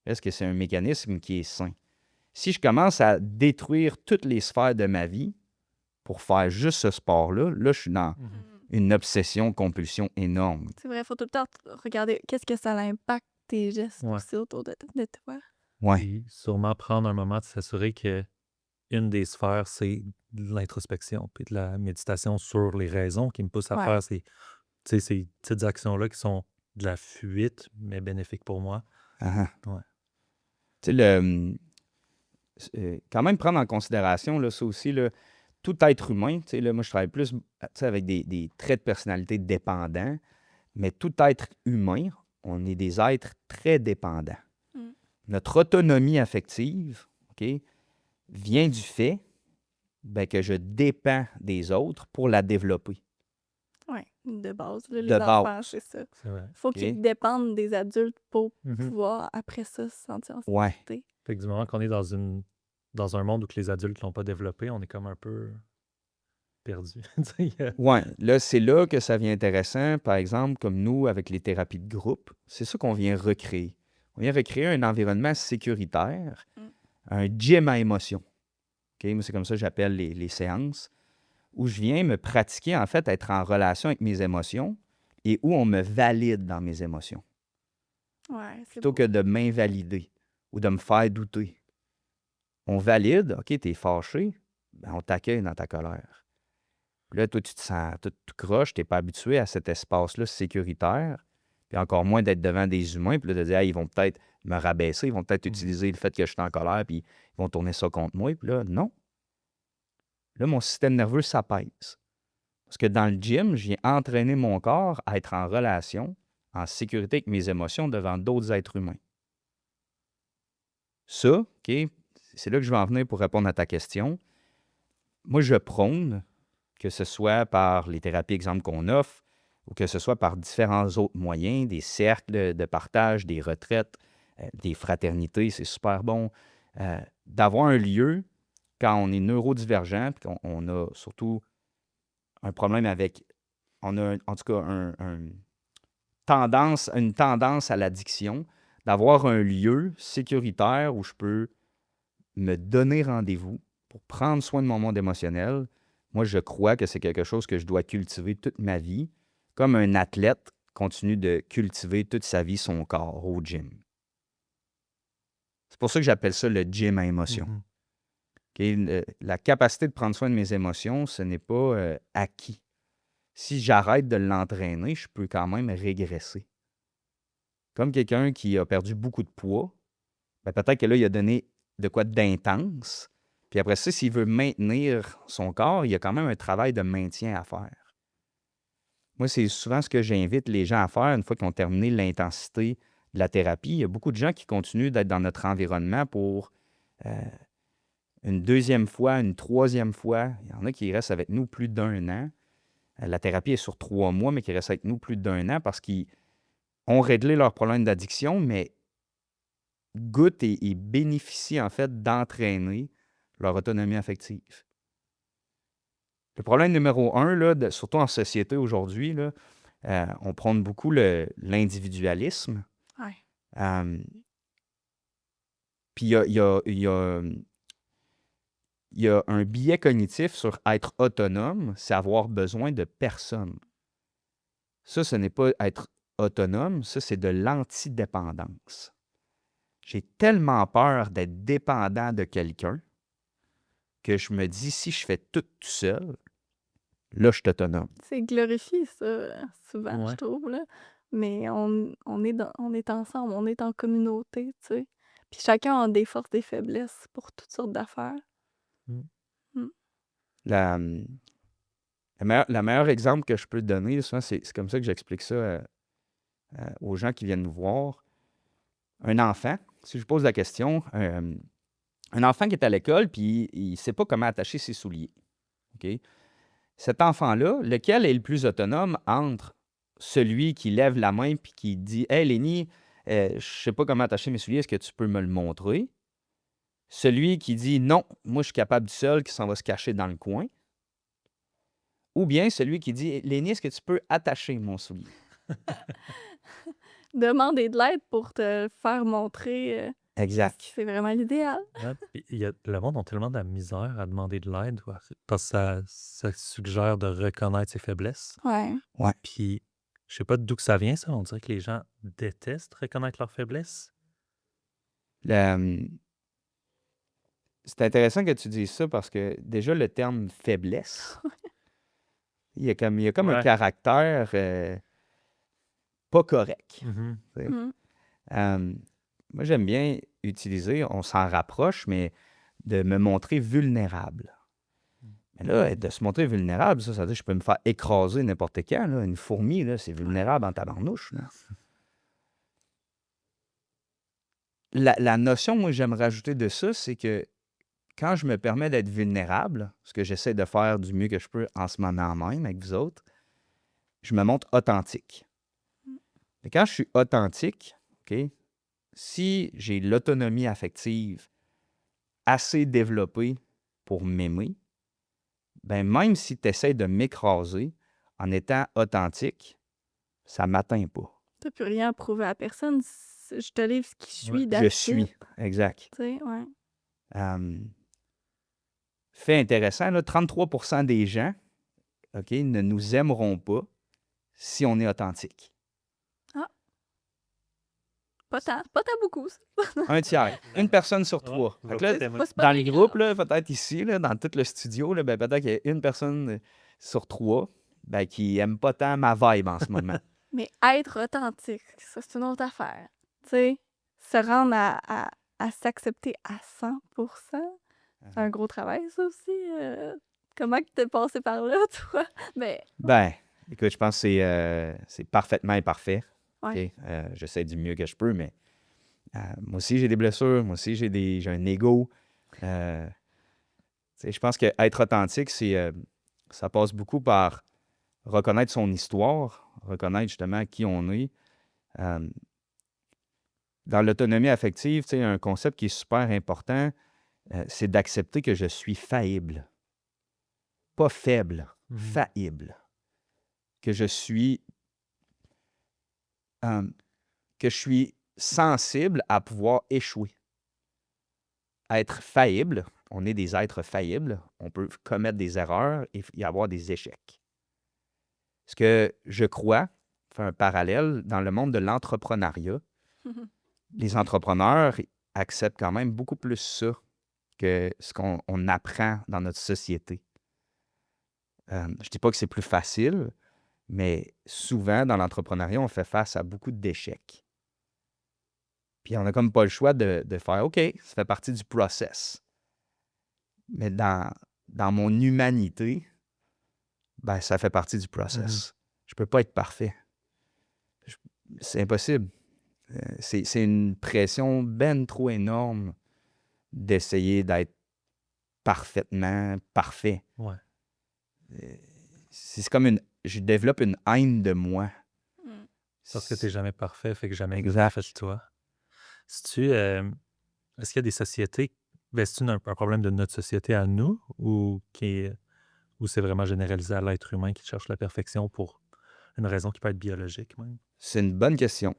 Est-ce que c'est un mécanisme qui est sain? Si je commence à détruire toutes les sphères de ma vie pour faire juste ce sport-là, là, je suis dans
Mhm.
une obsession, compulsion énorme.
C'est vrai, il faut tout le temps regarder qu'est-ce que ça impacte tes gestes
Ouais.
aussi autour de toi.
Ouais.
Puis sûrement prendre un moment de s'assurer que une des sphères, c'est de l'introspection puis de la méditation sur les raisons qui me poussent à
Ouais.
faire ces petites actions-là qui sont de la fuite, mais bénéfiques pour moi.
Ah ah.
Ouais.
Tu sais, quand même prendre en considération, là, ça aussi, là, tout être humain, tu sais, là, moi, je travaille plus tu sais, avec des traits de personnalité dépendants, mais tout être humain, on est des êtres très dépendants.
Mm.
Notre autonomie affective, OK, vient du fait ben, que je dépends des autres pour la développer.
Ouais, de base. Là, les
De
enfants,
base.
c'est ça.
C'est vrai.
Faut
OK?
qu'ils dépendent des adultes pour
Mhm.
pouvoir, après ça, se sentir en
Ouais.
sécurité.
Fait que du moment qu'on est dans un monde où que les adultes l'ont pas développé, on est comme un peu perdu. Tu sais,
Ouais, là, c'est là que ça devient intéressant, par exemple, comme nous, avec les thérapies de groupe. C'est ça qu'on vient recréer. On vient recréer un environnement sécuritaire,
Mm.
un gym à émotion. OK? Moi, c'est comme ça que j'appelle les séances, où je viens me pratiquer, en fait, à être en relation avec mes émotions et où on me valide dans mes émotions,
Ouais, c'est
plutôt
beau.
que de m'invalider ou de me faire douter. On valide, OK, t'es fâché, ben, on t'accueille dans ta colère. Puis là, toi, tu te sens tout croche, tu n'es pas habitué à cet espace-là sécuritaire, puis encore moins d'être devant des humains, puis là, de dire, hey, ils vont peut-être me rabaisser, ils vont peut-être
Mhm.
utiliser le fait que je suis en colère, puis ils vont tourner ça contre moi, puis là, non. Là, mon système nerveux s'apaise. Parce que dans le gym, je viens entraîner mon corps à être en relation, en sécurité avec mes émotions devant d'autres êtres humains. Ça, OK, c'est là que je vais en venir pour répondre à ta question. Moi, je prône, que ce soit par les thérapies, exemple, qu'on offre, ou que ce soit par différents autres moyens, des cercles de partage, des retraites, des fraternités, c'est super bon, d'avoir un lieu quand on est neurodivergent, puis qu'on a surtout un problème avec, on a en tout cas une tendance à l'addiction, d'avoir un lieu sécuritaire où je peux me donner rendez-vous pour prendre soin de mon monde émotionnel. Moi, je crois que c'est quelque chose que je dois cultiver toute ma vie, comme un athlète continue de cultiver toute sa vie son corps au gym. C'est pour ça que j'appelle ça le gym à émotion.
Mhm.
OK? La capacité de prendre soin de mes émotions, ce n'est pas acquis. Si j'arrête de l'entraîner, je peux quand même régresser. Comme quelqu'un qui a perdu beaucoup de poids, ben peut-être que là, il a donné de quoi d'intense. Puis après ça, s'il veut maintenir son corps, il y a quand même un travail de maintien à faire. Moi, c'est souvent ce que j'invite les gens à faire une fois qu'ils ont terminé l'intensité de la thérapie. Il y a beaucoup de gens qui continuent d'être dans notre environnement pour une deuxième fois, une troisième fois. Il y en a qui restent avec nous plus d'1 an. La thérapie est sur 3 mois, mais qui restent avec nous plus d'1 an parce qu'ils ont réglé leurs problèmes d'addiction, mais goûtent et bénéficient en fait d'entraîner leur autonomie affective. Le problème numéro un, là, surtout en société aujourd'hui, là, on prône beaucoup l'individualisme.
Ouais.
Puis il y a un biais cognitif sur être autonome, c'est avoir besoin de personne. Ça, ce n'est pas être autonome, ça, c'est de l'antidépendance. J'ai tellement peur d'être dépendant de quelqu'un que je me dis, si je fais tout seul, là, je suis autonome.
C'est glorifié, ça, souvent, je
Ouais.
trouve, là. Mais on est ensemble, on est en communauté, tu sais. Puis chacun a des forces, des faiblesses pour toutes sortes d'affaires.
Mm.
Mm.
La meilleure exemple que je peux te donner, souvent, c'est comme ça que j'explique ça aux gens qui viennent nous voir. Un enfant, si je pose la question, un enfant qui est à l'école puis il ne sait pas comment attacher ses souliers. OK? Cet enfant-là, lequel est le plus autonome entre celui qui lève la main puis qui dit « Hey, Lénie, je ne sais pas comment attacher mes souliers, est-ce que tu peux me le montrer? » Celui qui dit « Non, moi je suis capable du seul, qui s'en va se cacher dans le coin. » Ou bien celui qui dit « Lénie, est-ce que tu peux attacher mon soulier? »
Demander de l'aide pour te faire montrer,
Exact.
c'est vraiment l'idéal.
Ouais, puis le monde a tellement de la misère à demander de l'aide parce que ça suggère de reconnaître ses faiblesses.
Ouais.
Puis, je sais pas d'où que ça vient, ça. On dirait que les gens détestent reconnaître leurs faiblesses.
C'est intéressant que tu dises ça parce que déjà le terme faiblesse, il y a comme un
Ouais.
caractère pas correct.
Mhm.
tu sais.
Mm.
Moi, j'aime bien utiliser, on s'en rapproche, mais de me montrer vulnérable. Mais là, de se montrer vulnérable, ça veut dire que je peux me faire écraser n'importe quand. Là. Une fourmi, là, c'est vulnérable en tabarnouche. Là. La notion, moi, j'aime rajouter de ça, c'est que quand je me permets d'être vulnérable, ce que j'essaie de faire du mieux que je peux en ce moment même avec vous autres, je me montre authentique. Et quand je suis authentique, OK, si j'ai l'autonomie affective assez développée pour m'aimer, ben même si tu essaies de m'écraser en étant authentique, ça ne m'atteint pas.
T'as plus rien à prouver à personne. Je te livre ce qui
Ouais.
suis,
Je
that's
suis,
it.
exact.
Tu sais, ouais.
Fait intéressant, là, 33% des gens, OK, ne nous aimeront pas si on est authentique.
Pas tant beaucoup, ça.
Un tiers. Une personne sur
Ouais,
trois.
je
Fait
vais
que là,
pas t'aimer.
C'est pas
dans les
bien
groupes,
grave.
là, peut-être ici, là, dans tout le studio, là, ben, peut-être qu'il y a une personne sur trois ben, qui n'aime pas tant ma vibe en ce moment.
Mais être authentique, ça, c'est une autre affaire. Tu sais, se rendre à s'accepter à 100%, c'est un gros travail, ça aussi. Comment que t'es passé par là, toi? Ben,
Ben, écoute, je pense que c'est parfaitement imparfait.
ouais.
OK? J'essaie du mieux que je peux, mais moi aussi, j'ai des blessures. Moi aussi, j'ai un ego. Tu sais, je pense qu'être authentique, ça passe beaucoup par reconnaître son histoire, reconnaître justement qui on est. Dans l'autonomie affective, tu sais, un concept qui est super important, c'est d'accepter que je suis faillible. Pas faible,
Mhm.
faillible. Que je suis sensible à pouvoir échouer. Être faillible, on est des êtres faillibles, on peut commettre des erreurs et y avoir des échecs. Ce que je crois, faire un parallèle, dans le monde de l'entrepreneuriat, les entrepreneurs acceptent quand même beaucoup plus ça que ce qu'on apprend dans notre société. Je ne dis pas que c'est plus facile, mais souvent, dans l'entrepreneuriat, on fait face à beaucoup d'échecs. Puis on n'a comme pas le choix de faire « OK, ça fait partie du process ». Mais dans mon humanité, ben, ça fait partie du process. Je ne peux pas être parfait. C'est impossible. C'est une pression ben trop énorme d'essayer d'être parfaitement parfait.
Ouais.
C'est comme je développe une haine de moi.
Mm.
Parce que t'es jamais parfait, fait que jamais
Exact.
parfait de toi. Est-ce qu'il y a des sociétés, c'est-tu un problème de notre société à nous ou ou c'est vraiment généralisé à l'être humain qui cherche la perfection pour une raison qui peut être biologique même?
C'est une bonne question.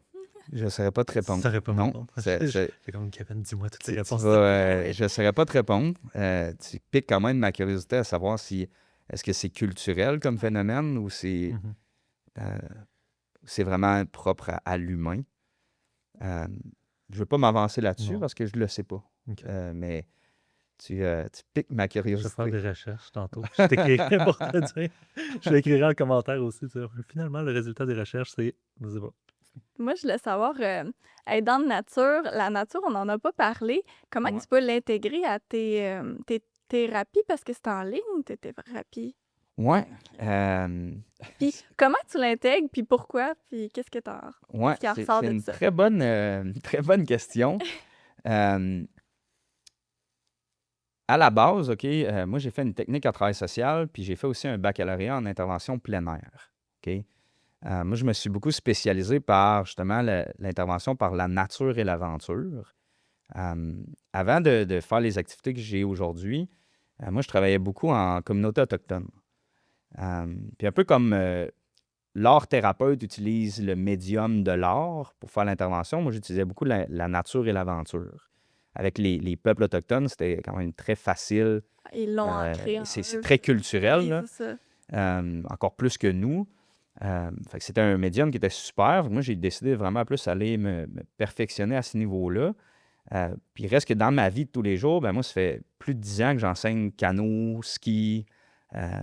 Je ne saurais pas te
Tu
répondre.
saurais pas me
Non,
répondre. C'est comme Kevin, dis-moi toutes les
tu
réponses.
vas, je ne saurais pas te répondre. Tu piques quand même ma curiosité à savoir si est-ce que c'est culturel comme phénomène ou
Mhm.
c'est vraiment propre à l'humain. Je ne veux pas m'avancer là-dessus
Non.
parce que je ne le sais pas.
OK.
Mais tu piques ma
Je vais faire
curiosité.
des recherches tantôt. Je t'écrirai pour te dire. Je l'écrirai en commentaire aussi. Finalement, le résultat des recherches, c'est. Je sais pas.
Moi, je voulais savoir, être dans la nature, on n'en a pas parlé. Comment
Ouais.
tu peux l'intégrer à tes thérapies? Parce que c'est en ligne, tes thérapies.
Ouais.
Puis comment tu l'intègres? Puis pourquoi? Puis qu'est-ce qui en
C'est
ressort de
une
ça?
très bonne question. Euh, à la base, OK, moi, j'ai fait une technique en travail social, puis j'ai fait aussi un baccalauréat en intervention plein air. OK? Moi, je me suis beaucoup spécialisé par, justement, l'intervention par la nature et l'aventure. Avant de faire les activités que j'ai aujourd'hui, moi, je travaillais beaucoup en communauté autochtone. Puis un peu comme l'art thérapeute utilise le médium de l'art pour faire l'intervention, moi, j'utilisais beaucoup la nature et l'aventure. Avec les peuples autochtones, c'était quand même très facile.
Ils l'ont ancré en
C'est
eux.
très culturel,
Oui,
là.
c'est ça.
Encore plus que nous. Fait que c'était un médium qui était super. Moi, j'ai décidé vraiment plus aller me perfectionner à ce niveau-là. Puis il reste que dans ma vie de tous les jours, ben moi, ça fait plus de 10 ans que j'enseigne canot, ski, euh,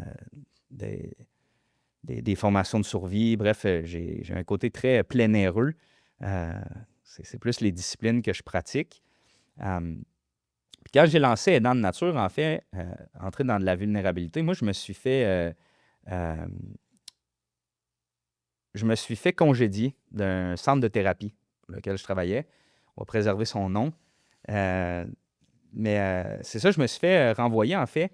des formations de survie. Bref, j'ai un côté très plein aireux. C'est plus les disciplines que je pratique. Puis quand j'ai lancé Aidant de nature, en fait, entrer dans de la vulnérabilité, moi, je me suis fait congédier d'un centre de thérapie pour lequel je travaillais. On va préserver son nom. Mais c'est ça, je me suis fait renvoyer, en fait,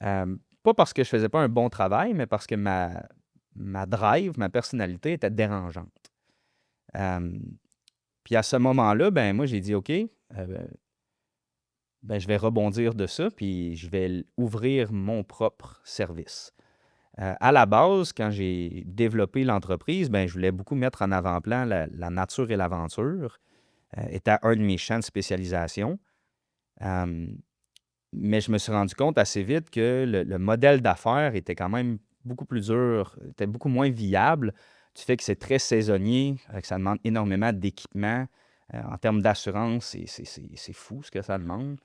pas parce que je faisais pas un bon travail, mais parce que ma drive, ma personnalité était dérangeante. Puis à ce moment-là, ben moi, j'ai dit, OK, ben, je vais rebondir de ça, puis je vais ouvrir mon propre service. À la base, quand j'ai développé l'entreprise, ben, je voulais beaucoup mettre en avant-plan la nature et l'aventure, était un de mes champs de spécialisation. Euh, mais je me suis rendu compte assez vite que le modèle d'affaires était quand même beaucoup plus dur, était beaucoup moins viable. Du fait que c'est très saisonnier, que ça demande énormément d'équipement. En termes d'assurance, c'est fou ce que ça demande.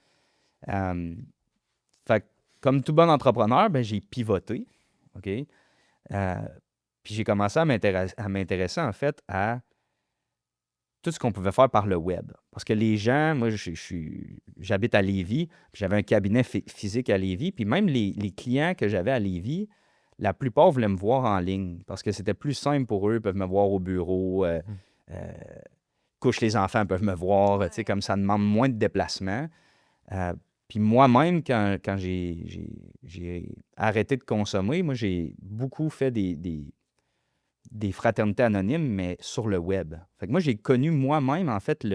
Fait que, comme tout bon entrepreneur, ben, j'ai pivoté. OK? Puis j'ai commencé à m'intéresser en fait à tout ce qu'on pouvait faire par le web. Parce que les gens, moi, j'habite à Lévis, puis j'avais un cabinet physique à Lévis, puis même les clients que j'avais à Lévis, la plupart voulaient me voir en ligne parce que c'était plus simple pour eux, ils peuvent me voir au bureau, couche les enfants peuvent me voir, tu sais, comme ça demande moins de déplacement. Puis moi-même, quand j'ai arrêté de consommer, moi, j'ai beaucoup fait des fraternités anonymes, mais sur le web. Fait que moi, j'ai connu moi-même, en fait,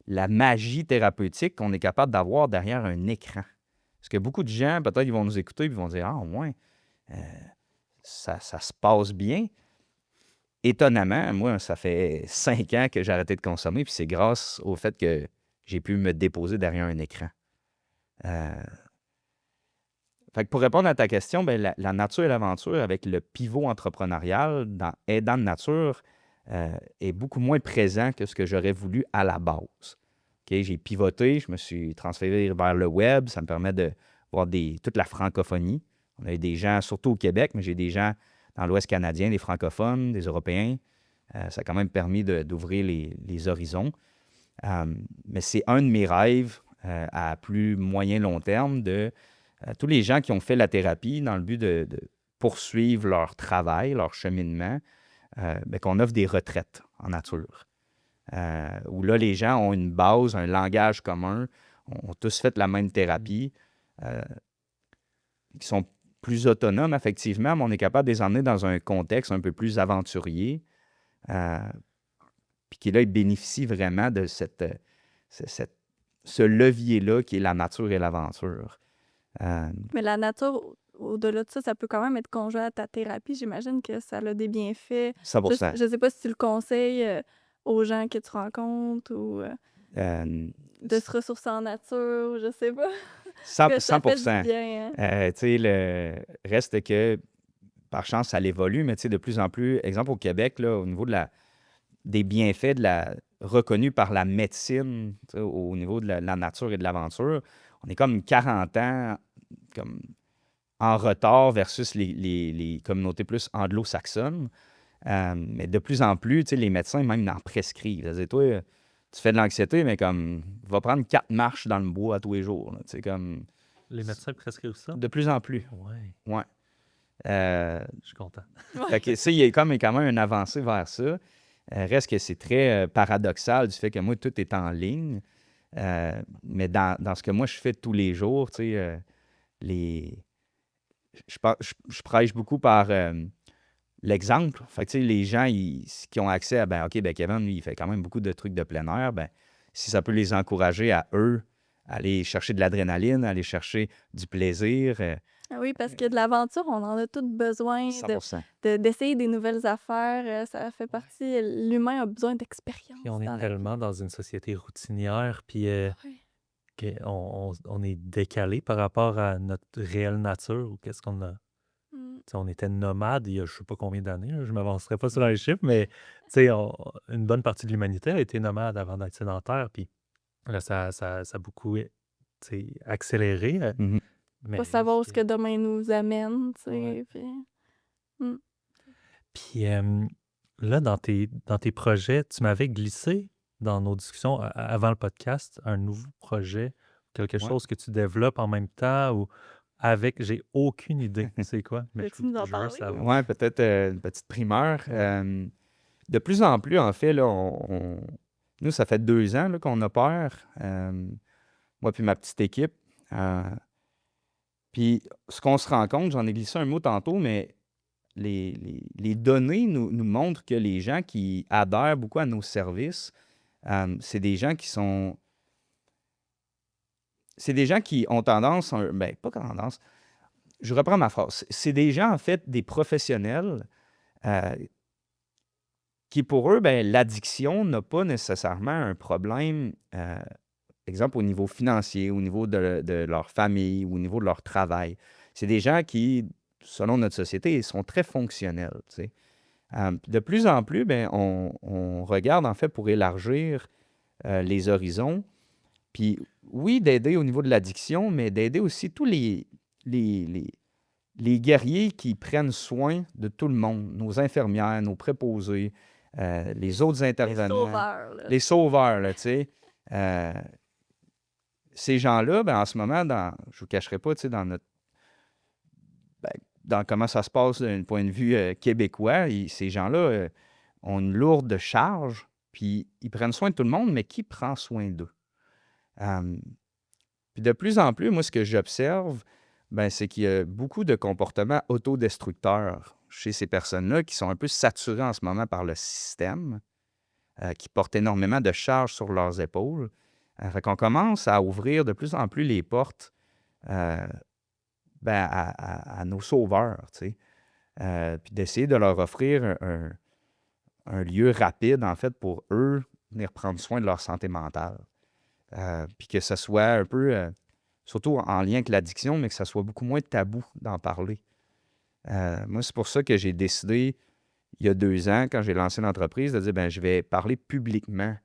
la magie thérapeutique qu'on est capable d'avoir derrière un écran. Parce que beaucoup de gens, peut-être, ils vont nous écouter et ils vont dire « Ah, ouais, ça se passe bien. » Étonnamment, moi, ça fait 5 ans que j'ai arrêté de consommer, puis c'est grâce au fait que j'ai pu me déposer derrière un écran. Fait que pour répondre à ta question, ben, la nature et l'aventure avec le pivot entrepreneurial dans Aidant de nature est beaucoup moins présent que ce que j'aurais voulu à la base. OK, j'ai pivoté, je me suis transféré vers le web, ça me permet de voir toute la francophonie. On a des gens, surtout au Québec, mais j'ai des gens dans l'Ouest canadien, des francophones, des Européens. Ça a quand même permis d'ouvrir les horizons. Mais c'est un de mes rêves à plus moyen-long terme de tous les gens qui ont fait la thérapie dans le but de poursuivre leur travail, leur cheminement, ben, qu'on offre des retraites en nature. Où là, les gens ont une base, un langage commun, ont tous fait la même thérapie, qui sont plus autonomes, effectivement, mais on est capable de les emmener dans un contexte un peu plus aventurier, puis qui, là, ils bénéficient vraiment de ce levier-là qui est la nature et l'aventure.
Mais la nature, au-delà de ça, ça peut quand même être conjoint à ta thérapie. J'imagine que ça a des bienfaits.
100%.
Je sais pas si tu le conseilles aux gens que tu rencontres ou
Euh,
de se ressourcer en nature, je sais pas. Que
100%.
ça fait du bien, hein?
Tu sais, le reste que, par chance, ça évolue, mais tu sais, de plus en plus, exemple au Québec, là, au niveau des bienfaits reconnus par la médecine, tu sais, au niveau de la nature et de l'aventure, on est comme 40 ans comme en retard versus les communautés plus anglo-saxonnes. Mais de plus en plus, tu sais, les médecins même en prescrivent. C'est-à-dire, toi, tu fais de l'anxiété, mais comme, va prendre 4 marches dans le bois tous les jours. Là, tu sais, comme,
Les médecins prescrivent ça?
de plus en plus.
Ouais,
Ouais. Euh,
je suis content.
Fait que ça, il y a quand même une avancée vers ça. Reste que c'est très paradoxal du fait que moi, tout est en ligne. Mais dans ce que moi, je fais tous les jours, tu sais, je prêche beaucoup par l'exemple. Fait que, tu sais, les gens qui ont accès à, ben, OK, ben, Kevin, lui, il fait quand même beaucoup de trucs de plein air. Ben, si ça peut les encourager à eux, à aller chercher de l'adrénaline, à aller chercher du plaisir,
Ah oui, parce que de l'aventure, on en a tous besoin
100%.
d'essayer des nouvelles affaires. Ça fait partie. L'humain a besoin d'expérience
Puis on est
dans la vie.
tellement dans une société routinière, puis
Ouais.
on est décalé par rapport à notre réelle nature ou qu'est-ce qu'on a.
Mm.
Tu sais, on était nomades il y a je sais pas combien d'années, là, je ne m'avancerai pas sur les chiffres, mais tu sais, une bonne partie de l'humanité a été nomade avant d'être sédentaire, puis là, ça a beaucoup tu sais, accéléré.
Mhm.
Mais
Pas savoir où ce que demain nous amène, tu sais.
Ouais.
Puis,
Puis là, dans tes projets, tu m'avais glissé dans nos discussions avant le podcast un nouveau projet, quelque
Ouais.
chose que tu développes en même temps ou avec, j'ai aucune idée c'est quoi, mais
Peux-tu nous en
je veux
parler?
savoir.
Ouais, peut-être une petite primeur.
Ouais.
De plus en plus, en fait, là, nous, ça fait 2 ans là, qu'on opère, moi puis ma petite équipe. Puis ce qu'on se rend compte, j'en ai glissé un mot tantôt, mais les données nous montrent que les gens qui adhèrent beaucoup à nos services, c'est des gens qui sont... C'est des gens qui ont tendance... Ben, pas tendance. Je reprends ma phrase. C'est des gens, en fait, des professionnels qui, pour eux, ben, l'addiction n'a pas nécessairement un problème, exemple, au niveau financier, au niveau de leur famille, au niveau de leur travail. C'est des gens qui, selon notre société, sont très fonctionnels. Tu sais. De plus en plus, ben, on regarde, en fait, pour élargir les horizons. Puis, oui, d'aider au niveau de l'addiction, mais d'aider aussi tous les guerriers qui prennent soin de tout le monde, nos infirmières, nos préposés, les autres
Les
intervenants,
sauveurs, là.
les sauveurs, là, tu sais. Ces gens-là, ben, en ce moment, je ne vous cacherai pas, tu sais, dans comment ça se passe d'un point de vue québécois, ces gens-là ont une lourde charge, puis ils prennent soin de tout le monde, mais qui prend soin d'eux? Puis de plus en plus, moi, ce que j'observe, ben, c'est qu'il y a beaucoup de comportements autodestructeurs chez ces personnes-là qui sont un peu saturées en ce moment par le système, qui portent énormément de charges sur leurs épaules. Fait qu'on commence à ouvrir de plus en plus les portes à nos sauveurs, tu sais. Puis d'essayer de leur offrir un lieu rapide, en fait, pour eux venir prendre soin de leur santé mentale. Puis que ce soit un peu, surtout en lien avec l'addiction, mais que ça soit beaucoup moins tabou d'en parler. Moi, c'est pour ça que j'ai décidé, il y a 2 ans, quand j'ai lancé l'entreprise, de dire, ben, je vais parler publiquement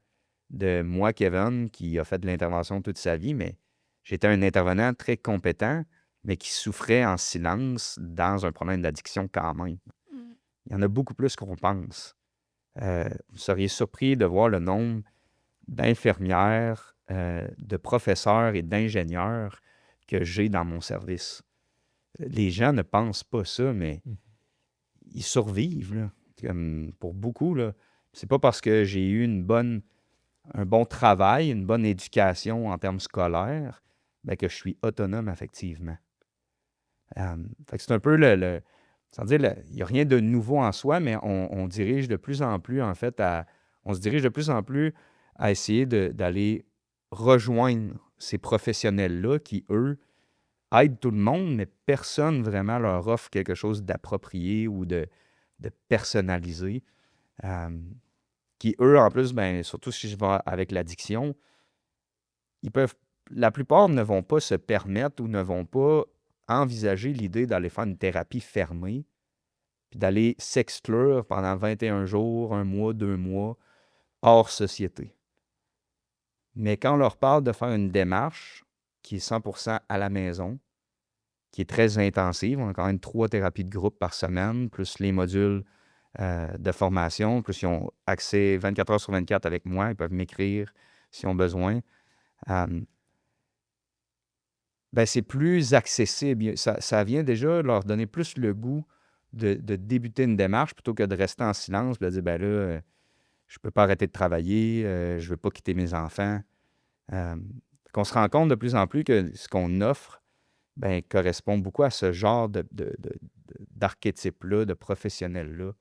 de moi, Kevin, qui a fait de l'intervention toute sa vie, mais j'étais un intervenant très compétent, mais qui souffrait en silence dans un problème d'addiction quand même.
Mm.
Il y en a beaucoup plus qu'on pense. Vous seriez surpris de voir le nombre d'infirmières, de professeurs et d'ingénieurs que j'ai dans mon service. Les gens ne pensent pas ça, mais ils survivent, là. Comme pour beaucoup, là. C'est pas parce que j'ai eu un bon travail, une bonne éducation en termes scolaires, ben, que je suis autonome affectivement. Fait que c'est un peu sans dire, il n'y a rien de nouveau en soi, mais on dirige de plus en plus, en fait, on se dirige de plus en plus à essayer d'aller rejoindre ces professionnels-là qui, eux, aident tout le monde, mais personne vraiment leur offre quelque chose d'approprié ou de personnalisé. Euh, qui, eux, en plus, ben, surtout si je vais avec l'addiction, la plupart ne vont pas se permettre ou ne vont pas envisager l'idée d'aller faire une thérapie fermée, puis d'aller s'exclure pendant 21 jours, 1 mois, 2 mois, hors société. Mais quand on leur parle de faire une démarche qui est 100% à la maison, qui est très intensive, on a quand même 3 thérapies de groupe par semaine, plus les modules de formation, plus ils ont accès 24 heures sur 24 avec moi, ils peuvent m'écrire s'ils ont besoin. Ben c'est plus accessible. Ça vient déjà leur donner plus le goût de débuter une démarche plutôt que de rester en silence et de dire, ben là, je peux pas arrêter de travailler, je veux pas quitter mes enfants. Qu'on se rend compte de plus en plus que ce qu'on offre ben, correspond beaucoup à ce genre d'archétype-là, de professionnels-là,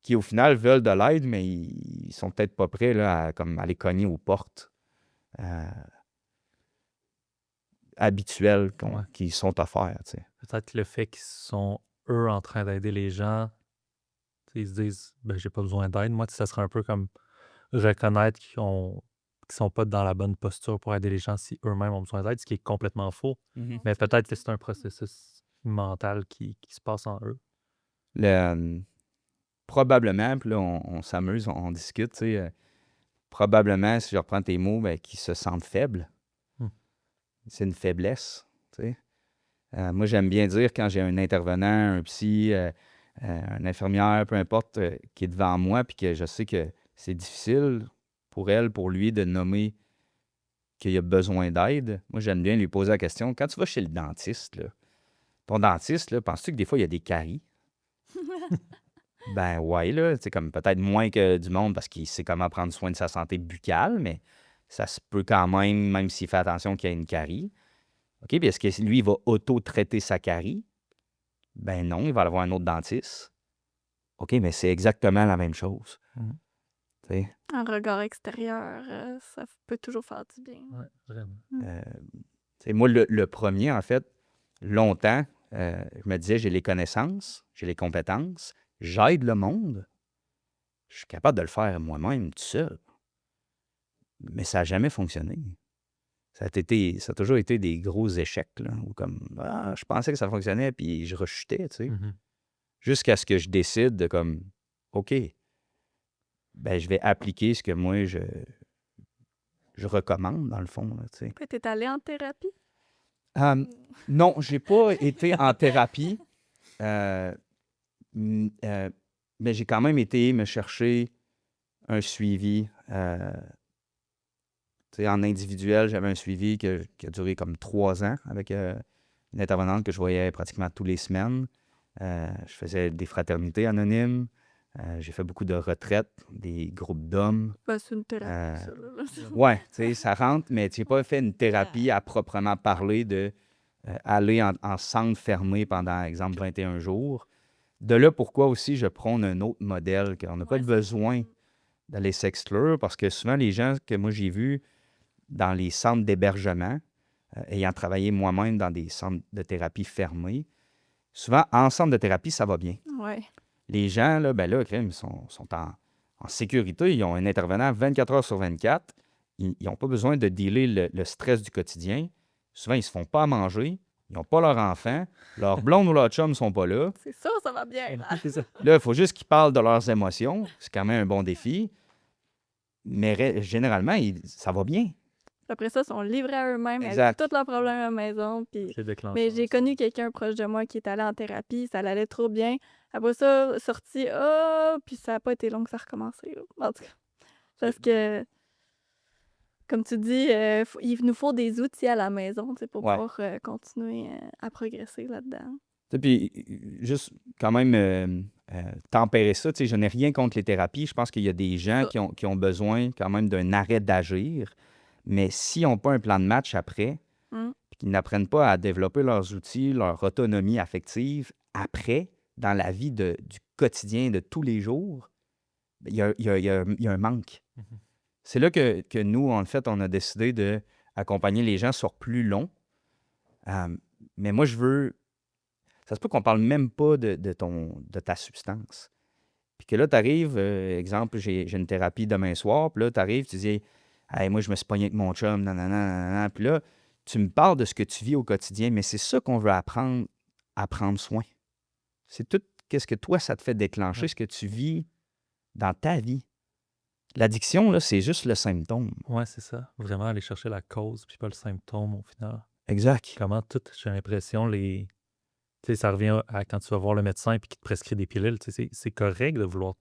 qui au final veulent de l'aide, mais ils sont peut-être pas prêts là, comme aller cogner aux portes habituelles
Ouais.
qui sont offertes. Tu sais.
Peut-être le fait qu'ils sont, eux, en train d'aider les gens, ils se disent, ben, j'ai pas besoin d'aide. Moi, ça serait un peu comme reconnaître qu'ils sont pas dans la bonne posture pour aider les gens si eux-mêmes ont besoin d'aide, ce qui est complètement faux. Mais peut-être que c'est un processus mental qui se passe en eux.
Probablement, puis là, on s'amuse, on discute, tu sais, probablement, si je reprends tes mots, ben, qu'ils se sentent faibles. C'est une faiblesse, tu sais. Moi, j'aime bien dire quand j'ai un intervenant, un psy, une infirmière, peu importe, qui est devant moi, puis que je sais que c'est difficile pour elle, pour lui, de nommer qu'il a besoin d'aide. Moi, j'aime bien lui poser la question, quand tu vas chez le dentiste, là, ton dentiste, là, penses-tu que des fois, il y a des caries? Ben ouais, là, c'est comme peut-être moins que du monde parce qu'il sait comment prendre soin de sa santé buccale, mais ça se peut quand même s'il fait attention qu'il y a une carie. OK, puis est-ce que lui, il va auto-traiter sa carie? Ben non, il va aller voir un autre dentiste. OK, mais c'est exactement la même chose. Tu sais,
Un regard extérieur, ça peut toujours faire du bien.
Ouais, vraiment.
tu sais, moi, le premier, en fait, longtemps, je me disais, j'ai les connaissances, j'ai les compétences, j'aide le monde, je suis capable de le faire moi-même tout seul. Mais ça n'a jamais fonctionné. Ça a toujours été des gros échecs, là, où comme, je pensais que ça fonctionnait, puis je rechutais, tu sais. Jusqu'à ce que je décide de comme, OK, ben je vais appliquer ce que moi, je recommande, dans le fond, là, tu sais.
Tu es allé en thérapie?
Non, j'ai pas été en thérapie, mais j'ai quand même été me chercher un suivi. Tu sais, en individuel, j'avais un suivi qui a duré comme 3 ans avec une intervenante que je voyais pratiquement tous les semaines. Je faisais des fraternités anonymes. J'ai fait beaucoup de retraites, des groupes d'hommes.
Ben, c'est une thérapie, ça. Là.
Ouais, tu sais, ça rentre, mais tu n'as pas fait une thérapie à proprement parler de aller en centre fermé pendant, exemple, 21 jours. De là, pourquoi aussi je prône un autre modèle, qu'on n'a pas besoin d'aller s'exclure, parce que souvent, les gens que moi j'ai vus dans les centres d'hébergement, ayant travaillé moi-même dans des centres de thérapie fermés, souvent, en centre de thérapie, ça va bien.
Ouais.
Les gens, là, ben là, ils sont en sécurité, ils ont un intervenant 24 heures sur 24, ils n'ont pas besoin de dealer le stress du quotidien. Souvent, ils ne se font pas à manger, ils n'ont pas leur enfant, leur blonde ou leur chum ne sont pas là.
C'est sûr, ça va bien. Là,
Là, il faut juste qu'ils parlent de leurs émotions, c'est quand même un bon défi, mais généralement, ça va bien.
après ça, ils sont livrés à eux-mêmes avec
Exact.
tous leurs problèmes à la maison. Puis...
C'est déclencheur.
Mais j'ai connu quelqu'un proche de moi qui est allé en thérapie, ça allait trop bien. Après ça, sorti, puis ça n'a pas été long que ça a recommencé. Là. En tout cas, parce que, comme tu dis, il nous faut des outils à la maison tu sais, pour pouvoir continuer à progresser là-dedans.
Puis, juste quand même tempérer ça, tu sais, je n'ai rien contre les thérapies. Je pense qu'il y a des gens qui ont besoin quand même d'un arrêt d'agir, mais s'ils n'ont pas un plan de match après, puis qu'ils n'apprennent pas à développer leurs outils, leur autonomie affective après, dans la vie du quotidien de tous les jours, il y a un manque. c'est là que nous, en fait, on a décidé d'accompagner les gens sur plus long. Mais moi, je veux... Ça se peut qu'on parle même pas de ta substance. Puis que là, tu arrives, exemple, j'ai une thérapie demain soir, puis là, tu arrives, tu dis, hey, moi, je me suis pogné avec mon chum, nanana, nanana. Puis là, tu me parles de ce que tu vis au quotidien, mais c'est ça qu'on veut apprendre à prendre soin. C'est tout, qu'est-ce que toi, ça te fait déclencher,
Ouais.
ce que tu vis dans ta vie. L'addiction, là, c'est juste le symptôme.
Ouais, c'est ça. Vraiment aller chercher la cause, puis pas le symptôme au final.
Exact.
Comment tout, j'ai l'impression, tu sais, ça revient à quand tu vas voir le médecin puis qu'il te prescrit des pilules. Tu sais, c'est correct de vouloir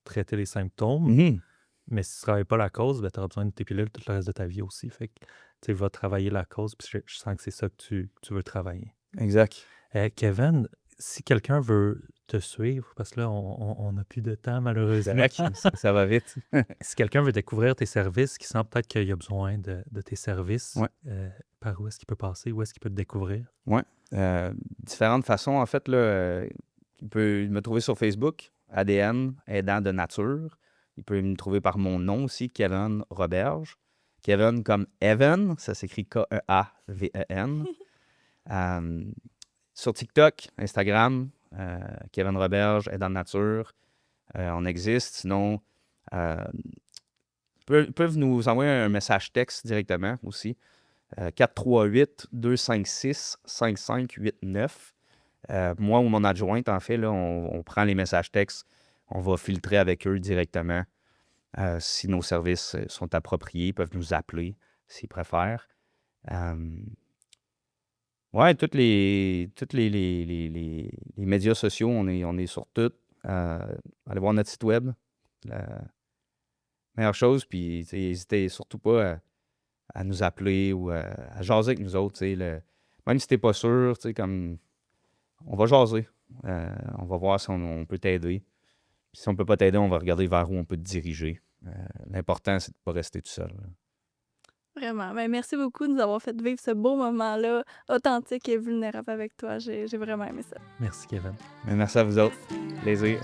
traiter les symptômes,
Mhm.
mais si tu ne travailles pas la cause, ben, tu auras besoin de tes pilules tout le reste de ta vie aussi. Fait que tu vas travailler la cause, puis je sens que c'est ça que tu veux travailler.
Exact.
Kevin, si quelqu'un veut te suivre, parce que là, on n'a plus de temps,
C'est
malheureusement.
vrai que ça va vite.
Si quelqu'un veut découvrir tes services, qui sent peut-être qu'il a besoin de tes services,
Ouais.
par où est-ce qu'il peut passer? Où est-ce qu'il peut te découvrir?
Ouais. Différentes façons, en fait, là, il peut me trouver sur Facebook, ADN, aidant de nature. Il peut me trouver par mon nom aussi, Kevin Roberge. Kevin comme Evan, ça s'écrit K-E-A-V-E-N. Sur TikTok, Instagram, Kevin Roberge, aidant de nature. On existe. Sinon, ils peuvent nous envoyer un message texte directement aussi. 438-256-5589. Moi ou mon adjointe, en fait, là, on prend les messages textes, on va filtrer avec eux directement. Si nos services sont appropriés, ils peuvent nous appeler s'ils préfèrent. Ouais, toutes les médias sociaux, on est sur tout. Allez voir notre site web. La meilleure chose, puis n'hésitez surtout pas à nous appeler ou à jaser avec nous autres. Même si t'es pas sûr, comme on va jaser. On va voir si on peut t'aider. Puis si on peut pas t'aider, on va regarder vers où on peut te diriger. L'important, c'est de pas rester tout seul. Là.
Vraiment. Ben, merci beaucoup de nous avoir fait vivre ce beau moment-là, authentique et vulnérable avec toi. J'ai vraiment aimé ça.
Merci, Kevin.
Mais merci à vous autres. Plaisir.